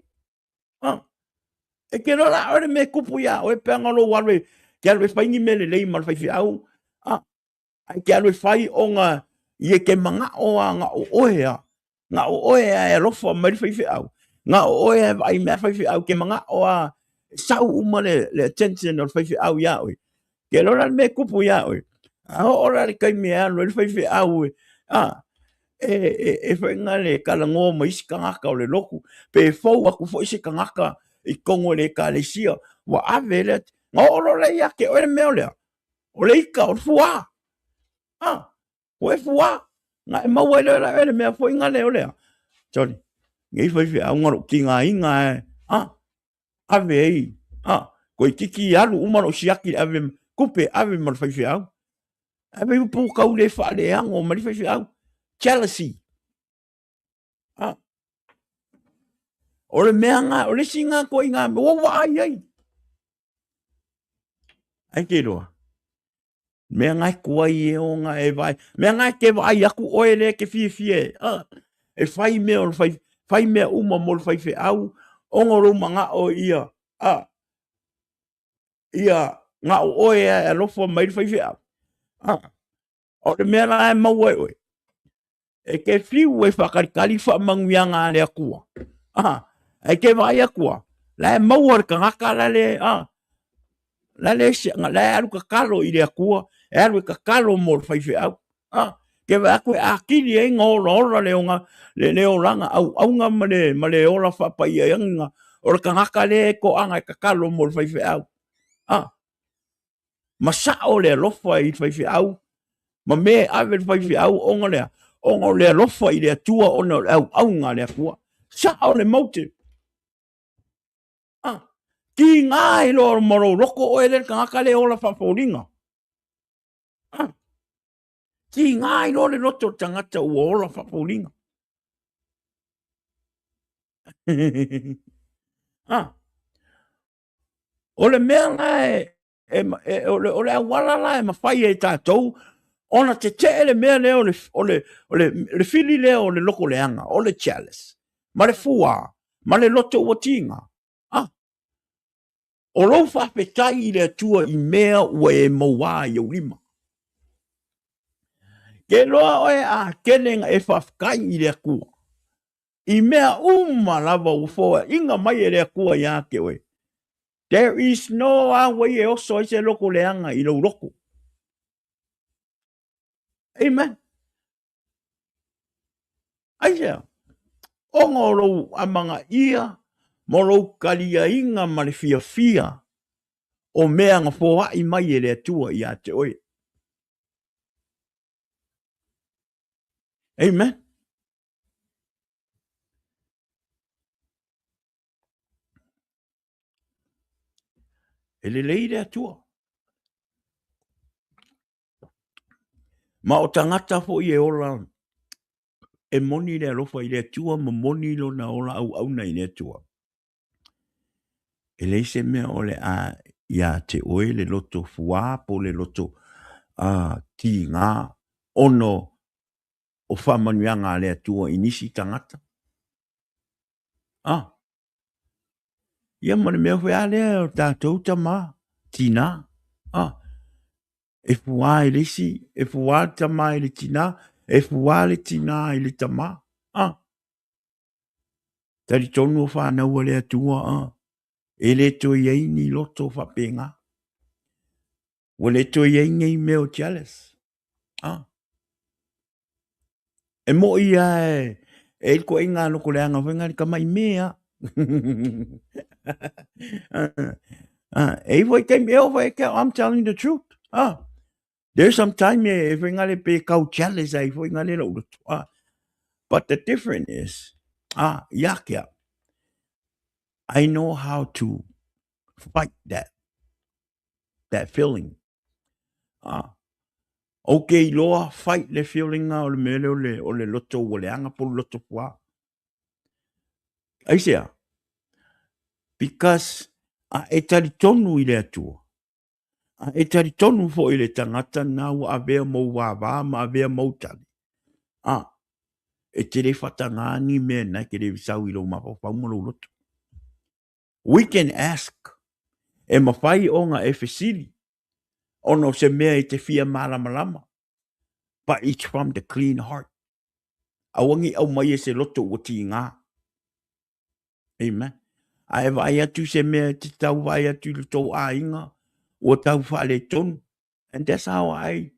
E ke rola ore me kupu ia. Oe peangalo warwe. Ke alwe whaingi me le lei mal whaiwhi au. Ai ke alwe whai o ngā. Ie ke manga o ngā o oea. Ngā o oea e rofa mai whaiwhi au. Ngā o oea vai mea whaiwhi au. Ke manga o a. Sau uma le attention o whaiwhi au ia oe. Ke rola me kupu ia oe. Ora le kai mea anu, le whaiwhi au e. E whainga le kalango ma isi kangaka o le loku. Pe fau aku fo isi kangaka I kongo le ka le sia. Wa ave le. Ngā oro le ia ke oe mea lea. O le ika o fua. O e fua. Ngā e maua le oe mea whainga le o lea. Sorry. Ngai whaiwhi au ngaro ki ngā inga e. Ave ei. Ko I kiki alu umaro siaki ave kupe ave mar whaiwhi au. Ave upo kau le whaale ango mari whaiwhi au. Jealousy. O le mea ngā, o le singa ko I ngā, o wai ai. Ai ke roa. Mea ngai kua I e o ngā e vai. Mea ngai ke vai aku oe le ke fie fie. E whai mea o le whai mea uma mo le whaiwhi au. Ongo roma ngā o ia. Ia ngā o oe e lofo mai le whaiwhi au. O le mea ngai mau e oe. E ke whiu e whakarikari whamanguia ngā le akua. E ke vai akua. La e maua re ka ngaka la le, la le aru ka kalo I le akua. E aru ka kalo mo le whaiwhi au. Ke vai akua akiri e ngā ora le onga, le leo ranga au nga ma le ora whapai e anga. O le ka ngaka le ko anga e ka kalo mo le whaiwhi au. Masa o le lofa I whaiwhi au. Ma me ave le whaiwhi au onga lea. Onga le lofa I le atua ona au nga le akua. Sa o le motive. Ki ngā lo moro roko o ele ka ngaka le ola whapauringa. Ki ngā lo le loto tangata o ola whapauringa. O le mea la o le auala la mawhai e tātou, ona te le mea leo le fili leo o le loko leanga, o le chalice, ma le fua, ma le loto ua tinga. O lou whawhetai I le atua I mea ua e maua I au lima. Ke loa oe a kenenga e whawkai I le akua. I mea lava ufoa, inga mai e le akua ia ke oe. There is no way e oso I se loko leanga I lau loko. Amen. Aisea. Onga o lou amanga ia, mo lou kalia inga ma le fia o mea nga fōa I mai e le atua ia te oe. Amen. E le lei le atua. Ma o tangata fo I e ola e moni le alofa I le atua, ma moni lo na ola au na I le atua. E le se mea ole a ia te oe le loto fua po le loto ti ngā ono o whamanuanga le atua I nisi tangata. Ia mone mea whea lea o tātou tama, tina. E fua I lisi, e fua tama I le tina, e fua le tina I le tama. Tari tonu o whanau le atua, e le to iei ni loto whapenga. O le to iei ngai meo chalice. E mo ia e ko inga loko le anga whenga ni kamai mea. E voi te meo vai ke, I'm telling the truth. There's some time e whenga le pe kau chalice ai whenga le lo. But the difference is, yakia, I know how to fight that feeling. Okay, loa fight le feeling o le mele o le loto o le anga po loto pua. Aisea, because e tari tonu I le atua. E tari tonu fo I le tangata na ua avea mau wāwā ma avea mau tali. E te re whatangani mea na ke re visau I lo mapapau ma lo loto. We can ask e mawhai o ngā e fesili ono se mea I te fia malama. But it's from the clean heart. Awangi au mai e se loto o ti ngā. Amen. Ai vai atu se mea te tau vai atu le tau a inga o tau whale tonu. And that's how I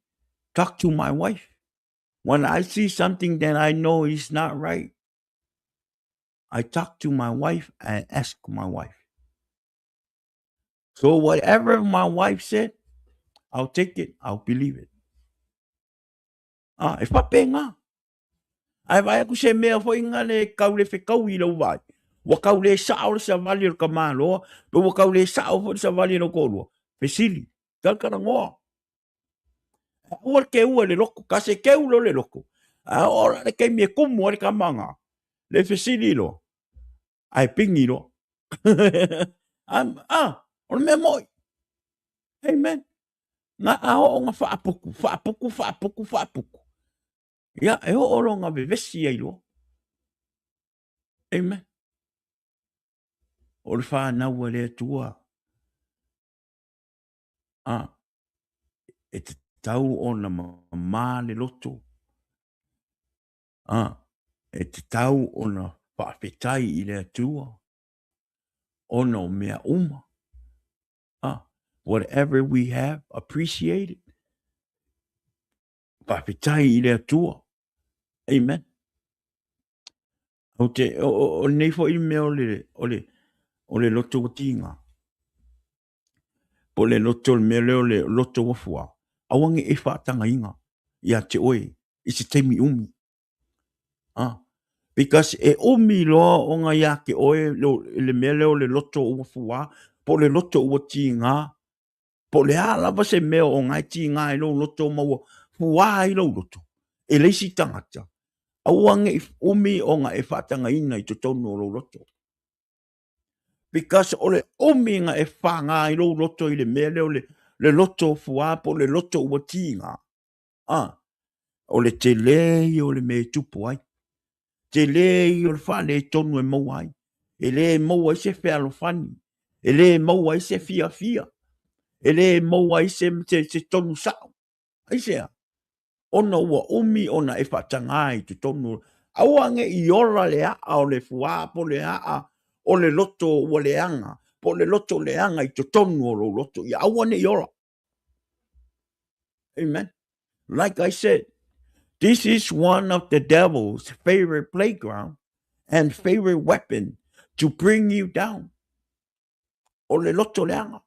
talk to my wife. When I see something that I know is not right, I talk to my wife and ask my wife. So whatever my wife said, I'll take it, I'll believe it. E whapenga. Ai vai aku se mea fo inga le kau le whekau I lau vai. Wa kau le sao le sa vali o ka māloa, pe wa kau le sao fo le sa vali o kōrua. Pesili, kalkara ngoa. Ua ke ua le loko, ka se ke ulo le loko. Ora le kei mea kumu le ka manga. Le pesili lo. Ai pingi lo. Ona mea moi. Amen. Nga o nga whaapuku. Ia, e o oro nga vevesi ai lo. Amen. O le whanau le atua. E te tau o na mā le loto. E te tau o na whaafetai I le atua. O no mea uma. Whatever we have, appreciate it. Whaafetai I le atua. Amen. O te, o nei fo I mea o le loto o tinga. Po le loto le mea leo le loto wafua. Awangi e whaatanga inga. Ia te oe. I se teimi umi. Because e umi loa o ngā ia ke oe le mea leo le loto o wafua. Po le loto o tinga. Po le alava se mea o ngai tinga I lo loto maua. Fua I lo loto. E leisi tangata. Auange I umi o ngā e whātanga ina I to tonu o lo loto. Because o le umi ngā e whanga I lo loto I le mele o le loto fuapo, le loto ua tinga. O le te lei o le me tupu ai. Te lei o le whale tonu e mau ai. E le mau ai se whea fani. E le mau ai se fia fia. E le mau ai se tonu sao. Ai sea. Ona ua umi ona e whatanga I te tonu. Auange I ora le a o le fuapo le a o le loto ua leanga. Po le loto leanga I te tonu o lo loto. Ia auane I ora. Amen. Like I said, this is one of the devil's favorite playground and favorite weapon to bring you down. O le loto leanga.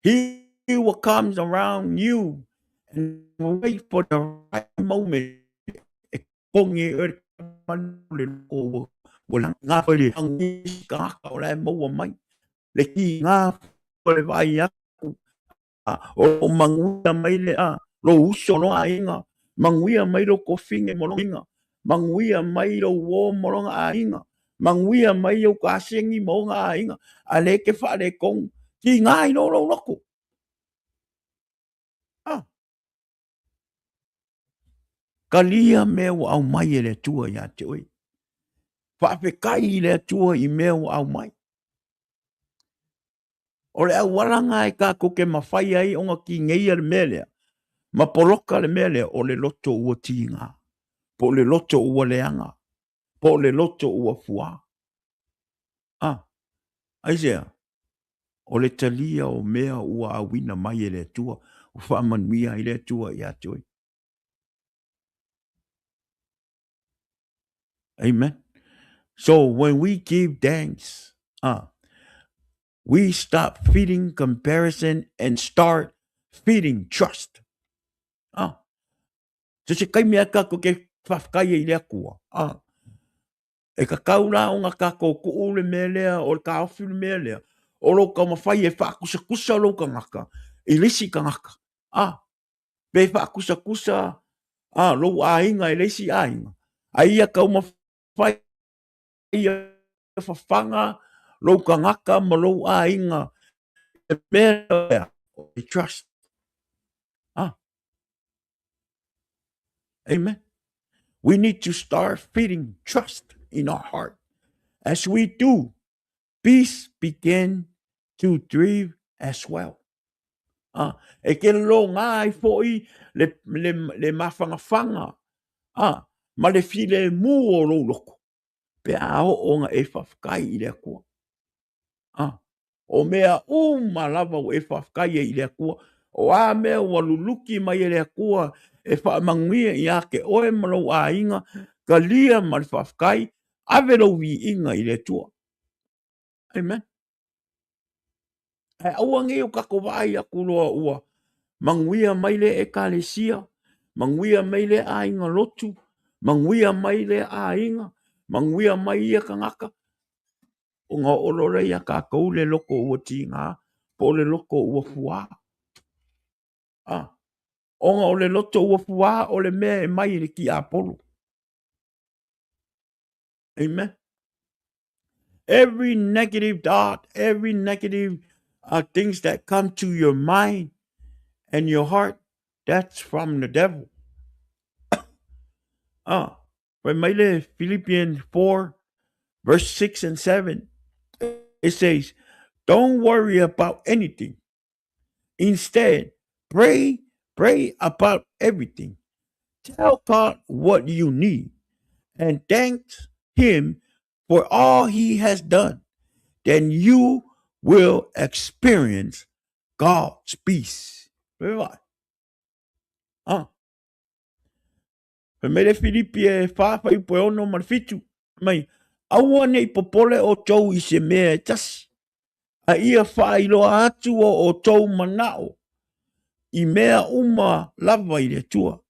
He will come around you and wait for the right moment. Kongi le ko wala nga fa le ang ka ka la mo mai le ki nga fa le vai ya o manguia mai le lo uso no ainga manguia mai lo ko finge mo inga manguia mai lo wo mo nga ainga manguia mai o ka sengi mo nga ainga ale ke fa le kong ki nga no lo loko kalia me o au mai le tua ya te oi fa pe kai le tua I me o au mai o le aualanga e ka ko ke mawhai ai o ngā ki ngeia le mele. Ma poloka le mele o le loto ua tinga. Po le loto ua leanga. Po le loto ua fua. Aisea. O le talia o mea ua awina mai e le tua. O whamanuia I le tua I atoi. Amen. So when we give thanks, we stop feeding comparison and start feeding trust. So se kai mea kako ke whafkai I lea kua. E ka kaula o ngā kako ku le mea lea o le ka awhi le mea lea. O lo ka mawhai e whaakusa kusa lo ka ngaka. I lisi ka ngaka. Pe whaakusa kusa. Lo a inga I lisi a inga. A ia ka mawhai ia whawhanga lo ka ngaka ma lo a inga. E mea lea. I trust. Amen. We need to start feeding trust in our heart. As we do, peace begin to thrive as well. E ke lo ngai foi le mawhangawhanga. Ma le file mu o lo loko. Pe a o ngā e whawhkai I lea kua. O mea malava o e whawhkai I lea kua. O a mea o luluki mai e lea kua. E whaamanguia I ake oe malo a inga. Ka lia ma le whawhkai. Ave lo vi inga I lea tua. Amen. E auange o kako vai a kuloa ua. Manguia mai le e kalesia. Manguia mai le a inga lotu. Manguia mai le a inga. Manguia mai ia ka ngaka. O ngā olore ia kākou le loko ua tinga. Po le loko ua fua. O ngā o le loto ua fua o le mea e mai le ki apolo. Amen. Every negative thought, every negative things that come to your mind and your heart, that's from the devil. When my Philippians 4, verse 6 and 7, it says, don't worry about anything. Instead, pray about everything. Tell God what you need and thank Him for all He has done. Then you will experience God's peace. Mele Filipi e whawha I poe ono marfitu. Mai, aua nei popole o tau I se mea e tasi. A ia wha iloa atu o tau manao. I mea uma lava I le tua.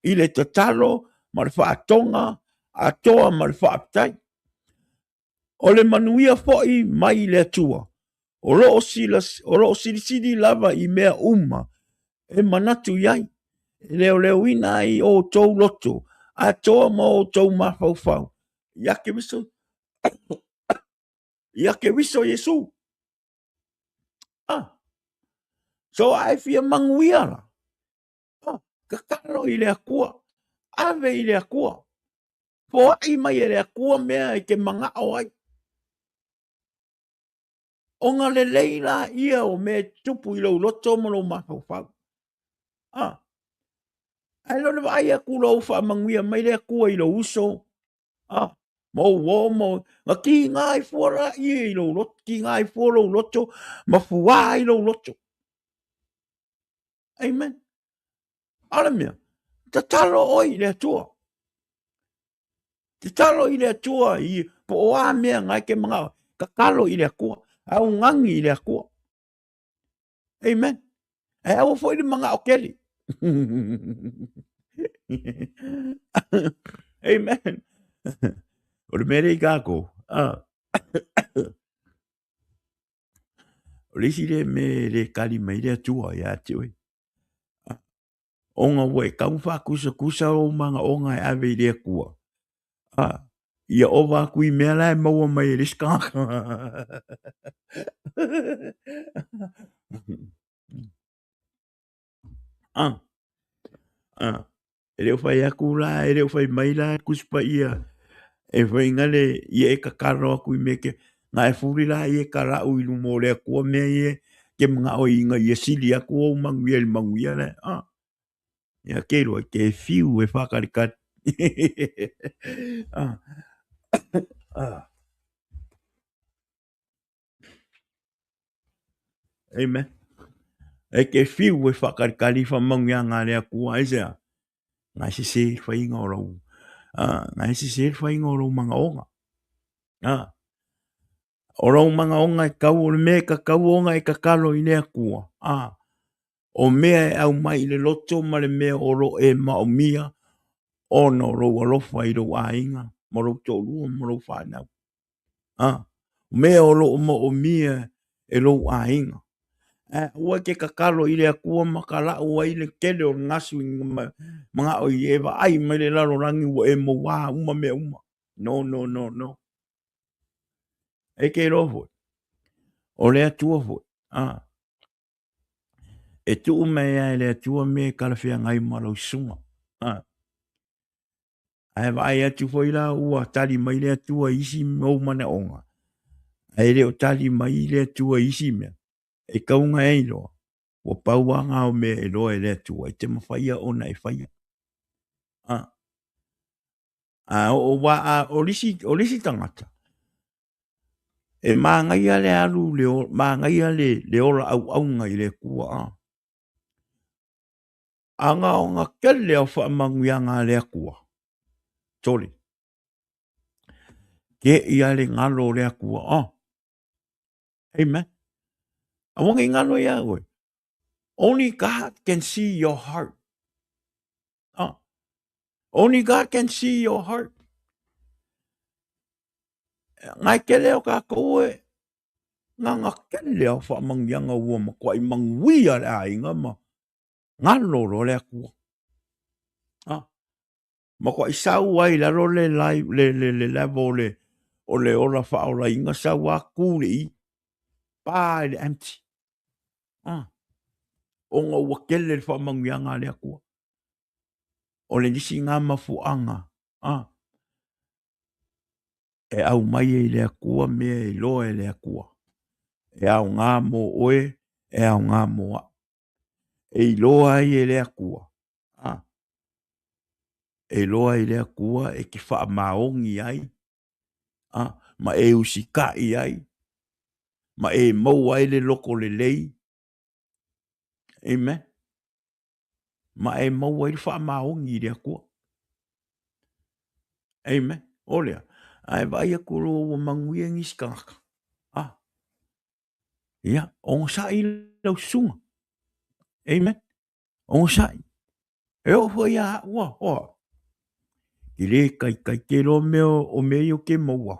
I le tatalo, ma le whaatonga, a toa ma le whaapitai. O le manuia foi mai le tua. O loo sili lava I mea uma. E manatu iai. Leo ina I o tau loto. A toa mo tau mafau. Ia ke viso. Ia ke viso Yesu. So ai fia manguia la. Kakaro i le akua. Ave i le akua. Po ai mai e le akua mea i ke manga o ai. O ngā le leila ia o me tupu i lo loto mo lo mafau. Ai lo le vai aku lo fa manguia mai le akua i lo uso. Mo wo mo. Ma ki ngai fuara i lo loto. Ki ngai fuara lo loto. Ma fuā i lo loto. Amen. Ala mea. Ta talo oi le atua. Te talo i le atua i po o a mea ngai ke mga ka kalo i le akua. Au ngangi i le akua. Amen. E au foi le mga o keli. Amen. O le mere i kako. O le si le me le kalima i le atua i ate oi. Onga we kau wha kusa o mga onga e ave i le akua. Ia ova kui mea lai maua mai e le skaka. E leo whai aku la, e leo whai mai la, kuspa ia. E whai ngale, ia e kakaro aku i meke. Nga e furi la, ia e karau i lumo le akua mea ia. Ke mga o inga ia sili aku o manguia le manguia le. Ia keirua, ke fiu e whakarikati. Amen. E ke fiu e whakarikari whamangia ngā rea kua e sea. Ngai se whai ngā rau. Ngai se whai ngā rau mga onga. O rau mga onga e kau o le mea ka kau onga e ka kalo i lea kua. O mea e au mai le loto ma le mea o ro e ma o mia. O no rau alofa i rau a inga. Ma rau tō rua ma rau whanau. Mea o ro ma o mia e rau a inga. Ua ke kakalo i le akua makala ua i le kele o ngasu i mga o i ewa ai mai le laro rangi ua e mo wā uma mea uma. No. E ke roho. O le atua ho. E tu mea e le atua me kalawhia ngai marau sunga. Ai vai atu foi la ua tali mai le atua isi mo mana onga. Ai le o tali mai le atua isi mea. E kaunga e iloa. O pauanga o me e loa e le atua. I te mawhaia ona e whaia. O lisi tangata. E māngai ale alu māngai ale le ora au aunga i le kua. Anga o ngā kele au whaamanguianga le kua. Tori. Ke i ale ngalo le kua. Amen. Awangi ngalo ia oi. Only God can see your heart. Only God can see your heart. Ngai kele o ka koe. Ngā kele au whaamanguianga ua ma kwa i manguia le a inga ma. Ngalo ro le kua. Ma kwa i sau ai la ro le level le o le ora whaora inga sau a kūre i. Pā le empty. O ngā ua kele le whaamanguianga le kua. O le nisi ngā mafuanga. E au mai e le kua mea e loa e le kua. E au ngā mo oe, e au ngā mo a. E i loa e le kua. E loa i le kua e ki wha maongi ai. Ma e usika i ai. Ma e mau ai le loko le lei. Amen. Ma e mau ai le wha maongi i le kua. Amen. Olea. Ai vai a kuro o manguia ngis kaka. Ia, o sai lau sunga. Amen. O sai. E o foi a ua. I le kai ke ro meo o meo ke maua.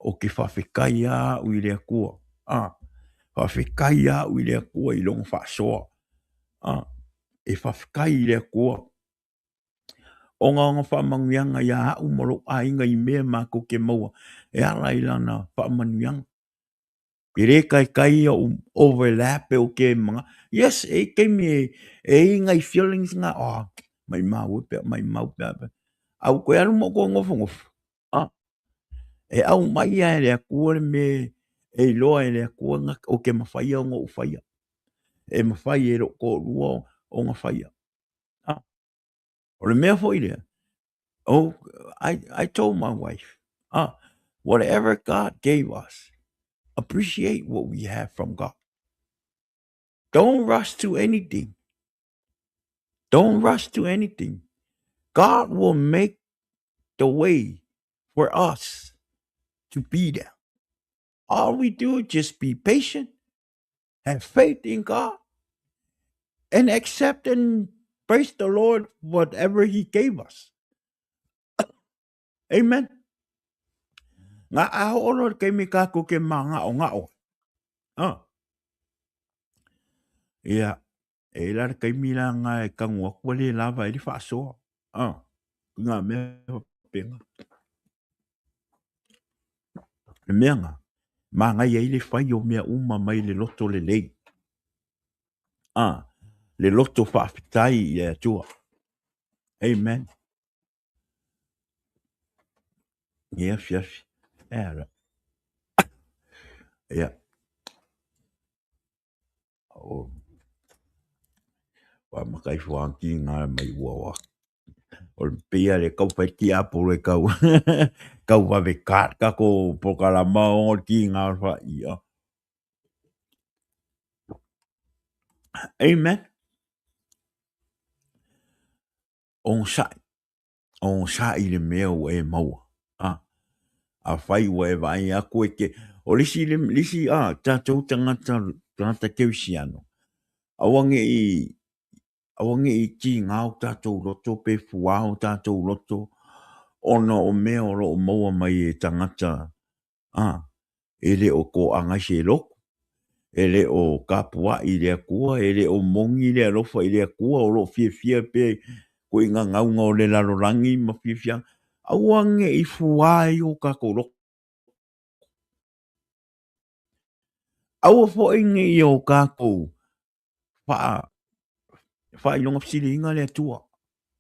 O ke whawhekai a ui le kua. Whawhekai a ui le kua i longa whaasoa. E whawhekai i le kua. O ngā whaamanuianga ia hau moro a inga I mea mako ke maua. E ala I lana whaamanuianga. I re kai o overlap o ke mga. Yes, e keimi e inga I feelings nga. Oh, mai mau pe, mai mau pe. Au koe alu mo ko ngofu. E au mai a le kua me e loa e le kua nga o ke mawhaia o ngā uwhaia. E mawhai e ro ko rua o ngā whaia. O le mea fo I lea. Oh, I told my wife, whatever God gave us, appreciate what we have from God. Don't rush to anything. Don't rush to anything. God will make the way for us to be there. All we do is just be patient, have faith in God, and accept and praise the Lord whatever He gave us. Amen. Nga aho olo ke mi kako ke mga o nga o. Ia, e lara kai mira nga e kangua kua le lava e li whaasoa. Ngā mea penga. Le mea nga, mā ngai e le whai o mea uma mai le loto le lei. Le loto whaafitai I e atua. Amen. Ia fiafi. Era. Ia. O. Wa makai fuanki ngā mai ua. O le pia le kau whai ki apo le kau. Kau wawe kat kako pokala mao ki ngā whai. Amen. On sa I le mea o e maua. A whai wa e vai a koe ke. O lisi tātou tangata keusiano. Awange I ki ngāo tātou loto pe fuao tātou loto. Ona o mea o lo o maua mai e tangata. Ele o ko angai se loko. Ele o kapua I le kua. Ele o mongi le alofa I le kua. O lo fia pe ko inga ngaunga o le lalorangi ma fia. Awange I fuai o kako loko. Awa fo inge I o kako wha ilonga fisili inga le atua.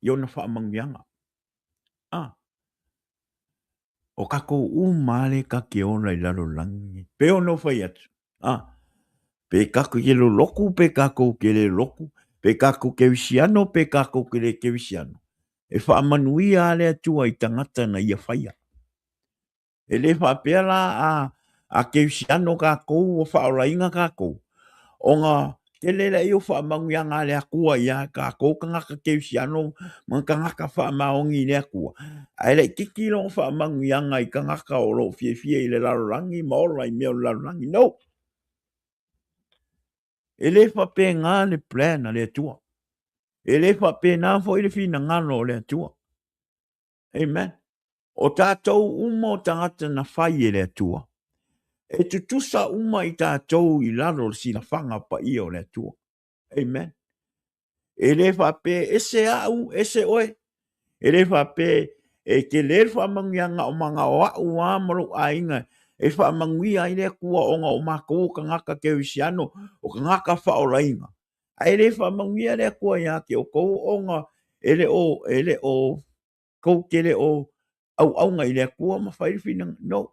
Io na wha mangianga. O kako umale ka ke ona I lalorangi. Pe ono whai atu. Pe kako ke lo loku, pe kako ke le loku. Pe kako ke visiano, pe kako ke le ke visiano. E wha manuia le atua I tangata na ia whaia. E le wha pea la a ke visiano kako o wha ora inga kako. O ngā te lera I o wha manguia ngā lea kua ia kako ka ngaka ke visiano ma ka ngaka wha maongi lea kua. Ai le kiki lo wha manguia ngai ka ngaka o lo fie I le larorangi ma ora I mea o larorangi. No! E le wha pe ngā le plan le atua. E le wha pe nā fo I le fina ngano le atua. Amen. O tātou uma o tangata na whai le atua. E tutusa uma I tātou I laro si na whanga pa I o le atua. Amen. E le wha pe ese au, ese oe. E le wha pe e ke le wha mangianga o manga o au amaro a inga. E wha manguia I le kua o ngā o mako ka ngaka ke visiano o ka ngaka wha o rainga. Ai le wha manguia le kua ia ke o kou o ngā ele o kou ke le o au ngai le kua ma whairwhina. No.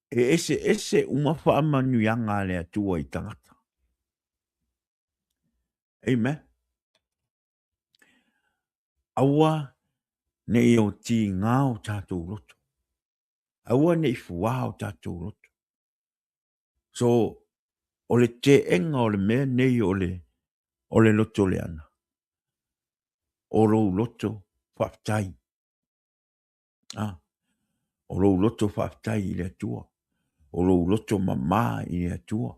E ese uma wha manuianga le atua I tangata. Amen. Aua nei o ti ngāo tātou loto. Aua nei fuao tātou loto. So, o le te enga o le mea nei o le loto le ana. O rou loto whaftai. O rou loto whaftai I le atua. O rou loto mamā I le atua.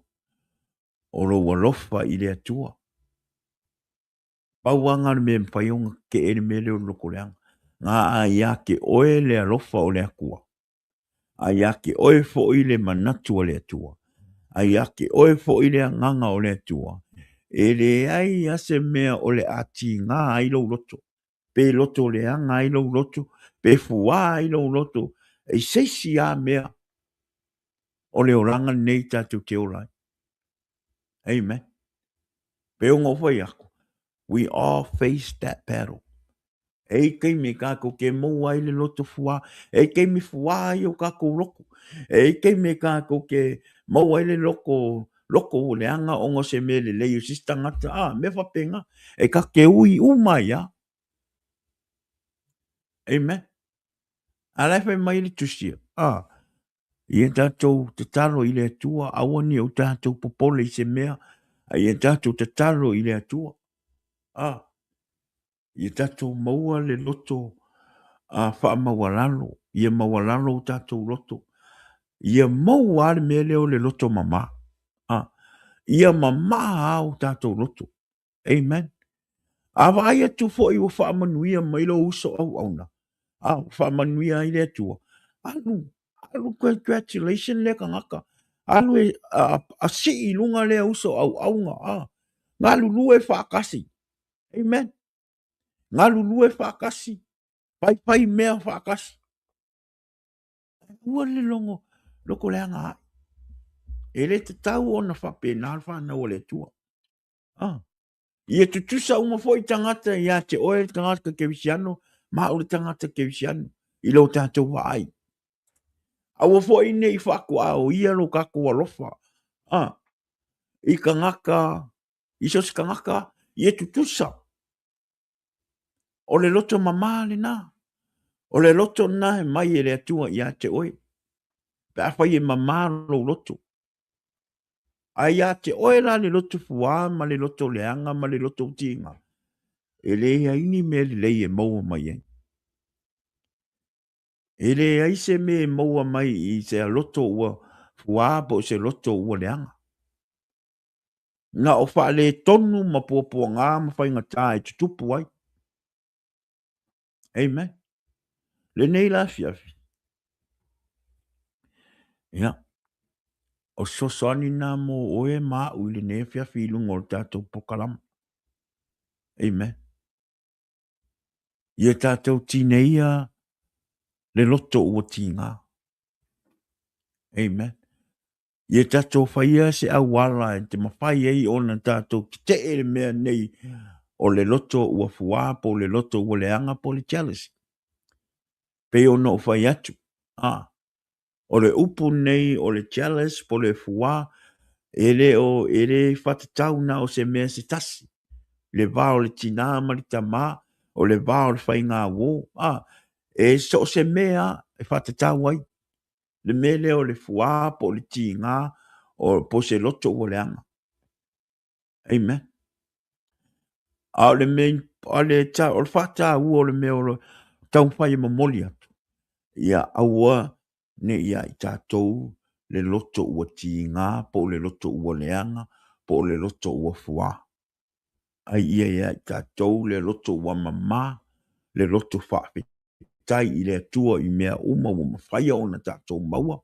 O rou alofa I le atua. Pauanga le mea mpayonga ke ere mea leo loko leanga. Ngā a ia ke oe le alofa o le akua. A ia ke oe fo I le manatu o le atua. A ia ke oe fo I le nganga o le atua. E le ai ase mea o le ati ngā ai lo loto. Pe loto le anga ai lo loto. Pe fua ai lo loto. E seisi a mea o le oranga nei tātou te orai. Amen. Pe o ngofai ako. We all face that battle. E kei me kako ke mou ai le loto fua. E kei me fua ai o kako loko. E kei me kako ke mou ai le loko o le anga ongo se me le leo sistangata. Me whapenga. E ka ke ui umai a. Amen. Alai fai mai le tusia. I e tātou te taro i le atua. Awani o tātou popole i se mea. I e tātou te taro i le atua. I e tātou maua le loto wha mawalalo. I e mawalalo o tātou loto. I e maua le mea leo le loto mama. I e mama au tātou loto. Amen. Awa ai atu fo i o wha manuia mai lo uso au auna. Wha manuia i le atua. Alu congratulations le kangaka. Alu e a si i lunga le uso au aunga. Ngā lulu e whakasi. Amen. Ngā lulu e whakasi. Pai mea whakasi. Ua le longo. Loko le anga ai. E le te tau o na whape nā whanau le tua. I e tutusa uma fo i tangata i a te oe tangata ke visiano. Ma o le tangata ke visiano. I lo tātou wa ai. Awa fo i nei whakua o ia lo kako alofa. I ka ngaka. I sos ka ngaka. I e tutusa. O le loto mama le nā. O le loto nā he mai e le atua i a te oe. Pe a whai e mama lo loto. Ai a te oe la le loto fua ma le loto leanga ma le loto tinga. E le haini me le lei e maua mai e. E le aise me e maua mai i se loto ua fua po se loto ua leanga. Nga o wha le tonu ma pua ngā ma whai ngata e tutupu ai. Amen. Le nei la fiafi. Ia. O sosani nā mo oe maa ui le nei fiafi ilunga o tātou pokalama. Amen. Ia tātou tineia le loto ua tinga. Amen. Ia tātou whaia se auala e te mawhai ei ona tātou ki te ere mea nei o le loto ua fua po le loto ua leanga po le jealousy. Pe ona o whai atu. O le upu nei o le jealous po le fua ere whatatau na o se mea se tasi. Le vā o le tina marita mā o le vā o le whai ngā wō. E so se mea e whatatau ai. Le mele o le fua po le tinga o po se loto o le anga. Amen. A le me o le ta o le fata o le me o le tau whai mamoli atu. Ia aua ne ia i tātou le loto ua tinga po le loto ua le anga po le loto ua fua. Ai ia i tātou le loto ua mama le loto whaafi. Tai i le atua i mea uma ua mawhaia o na tātou maua.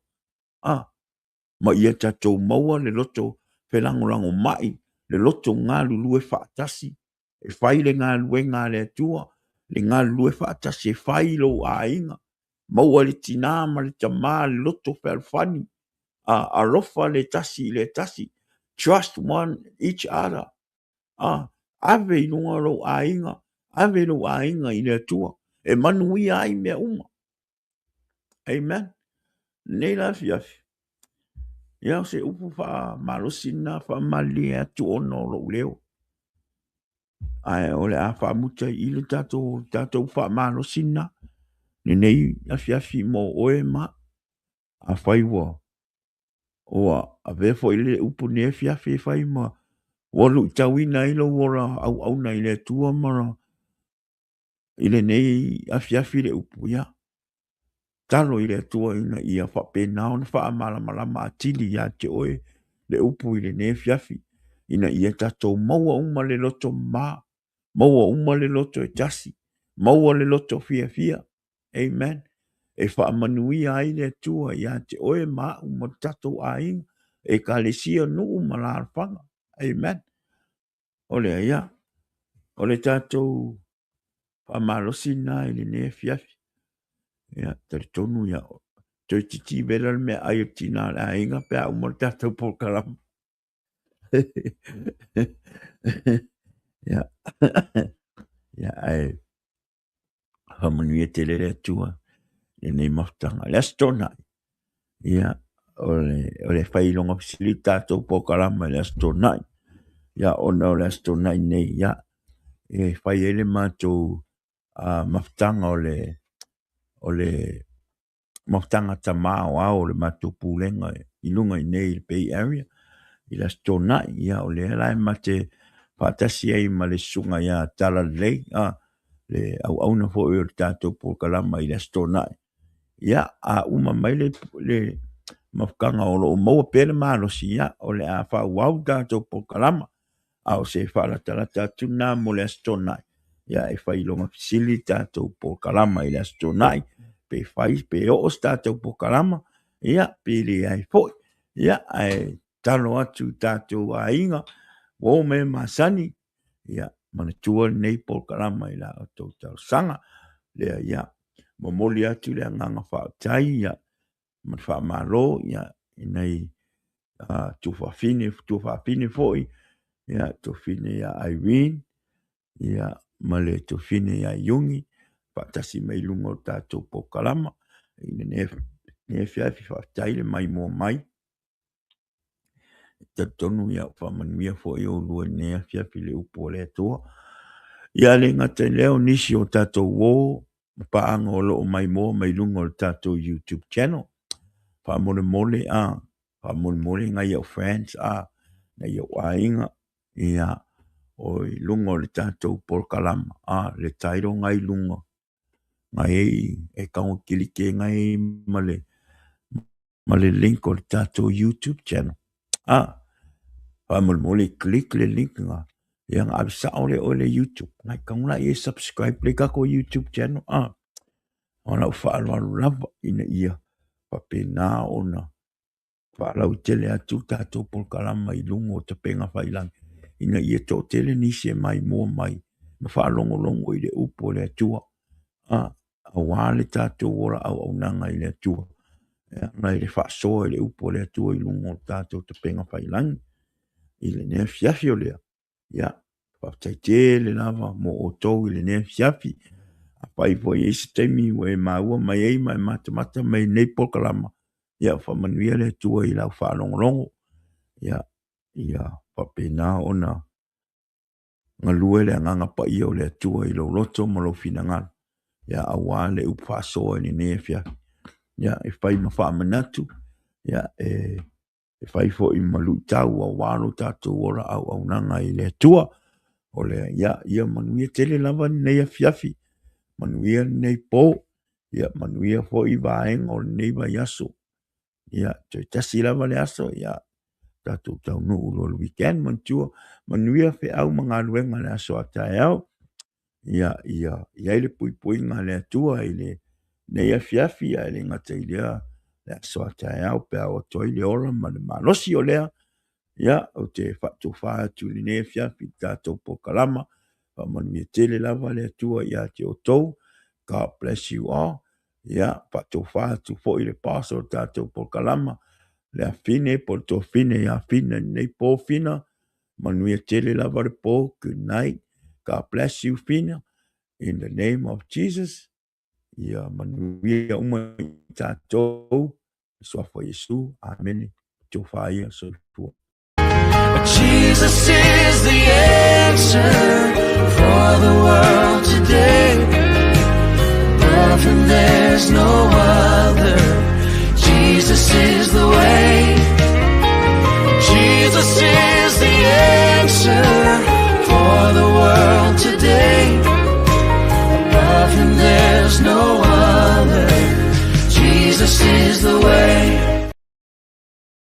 Ma ia tātou maua le loto whelangorango mai, le loto ngā lulue whaatasi, e whai le ngā lue ngā le atua, le ngā lue whaatasi e whai lo a inga, maua le tina ma le tamā le loto whelfani, a rofa le tasi, trust one each other, ave i lunga lo a inga, ave lo a inga i le atua, e manui ai mea uma. Amen. Nei la fiafi. Ia se upu wha marosina wha mali atu ono lo leo. Ai ole a wha muta i le tātou wha marosina. Nei afi mo oe ma. A whai wa. Oa a vefo i le upu ne afi whai ma. Walu tawina i lo wora au na i le tua mara. I le nei afi le upu ia. Talo i le tua ina ia whape nao na wha malama atili ia te oe. Le upu i le ne fiafi. Ina ia tātou maua uma le loto mā. Maua uma le loto e tasi. Maua le loto fia. Amen. E wha manuia ai le tua ia te oe mā uma tātou a inga. E ka le sia nuu ma la arwhanga. Amen. o le ia, o le tātou whamalosi nā i le nea fiafi. Ia, tari tonu ia, toi titi vera le mea ai o tina le ainga, pea umar tātou polkarama. Ia, ia, ai, whamanuia te lere atua, le nei maftanga, le astona. Ia, o le whailonga pisili tātou polkarama le astona. Ia, ona o le astona nei, ia, e whai ele mātou maftanga o le maftanga tamā o le mātou pūlenga I lunga I nei le Bay Area. I la stona ia o le lai mate patasi ai ma le sunga ia tala lei le au na fo o tato po kalama I la stona ia a uma mai le mafkanga o lo mo pele malo si ia o le a fa wau tato po kalama a o se fa la tala tatu na mo le stona ia e fa ilonga fisili tato po kalama I la stona pe fai pe o tato po kalama ia pe le ai fo ia ai talo atu tātou a inga, wō me masani, ia, mana tua nei pol karama I la o tau sanga, lea ia, mamoli atu lea nganga whaatai, ia, mana whaamaro, ia, inai tuwhawhine foi, ia, tuwhine ia Irene, ia, male tuwhine ia Yungi, whaatasi mai lungo tātou pol karama, ina ne fiafi whaatai le mai mua mai, tonu ia whamanuia fo I o lua nea fiafi le upo le atua. Ia le ngata leo nisi o tātou wō, paanga o loo mai mua mai lunga o tātou YouTube channel. Whamole mole ngai au friends ngai au ainga, ia o lunga o le tātou polkalama, le tairo ngai lunga. Ngai e kaunga kilike ngai male link o le tātou YouTube channel. Mole klik le link nga yang abisa ole YouTube ngai kaunga e subscribe le kako YouTube channel ona ufaalo lava ina ia papena ona fala utele atu tato polkalama I lungo te penga failang ina ia to tele nisi mai mo mai ma longo I le upo le atua awale tato ora au nanga I le atua ngai le fa so le upo le atua I lungo tato te penga failang ile ne fiafi o lea. Ia, whaftaite le lava mo o tau ile ne fiafi. A pai po I eisi teimi we maua mai ei mai mata mai nei polkalama. Ia, whamanuia le tua I lau whalongolongo. Ia, whapena ona ngalue le nganga pa ia o le tua I lau loto ma lau finangana. Ia, awa le upfasoa ile ne fiafi. Ia, e whai ma whamanatu. Ia, e whai fo I malu tau a walo tātou ora au nanga I le tua. O le ia manuia tele lava nei a fiafi. Manuia nei po. Ia manuia fo I vaenga o nei vai aso. Ia toi tasi lava le aso. Ia tātou tau no ulo le weekend mantua. Manuia fe au mga luenga le aso a tae au. Ia ile pui ngā le atua I le nei a fiafi. Ia ile ngata I lea. Le aso a tae au pe au toi le ora ma le malosi o lea. Ia o te whatu whaatu li ne fiafi tātou po kalama. Whamanui tele lava le atua ia te o tou. God bless you all. Ia whatu whaatu fo I le paso tātou po kalama. Le a fine po to fine ia fine nei po fina. Manui tele lava le po. Good night. God bless you fina. In the name of Jesus. Ia manui uma tātou. Swafa Yesu. Amen. Tō whaia so tua. Jesus is the answer for the world today. Above him there's no one.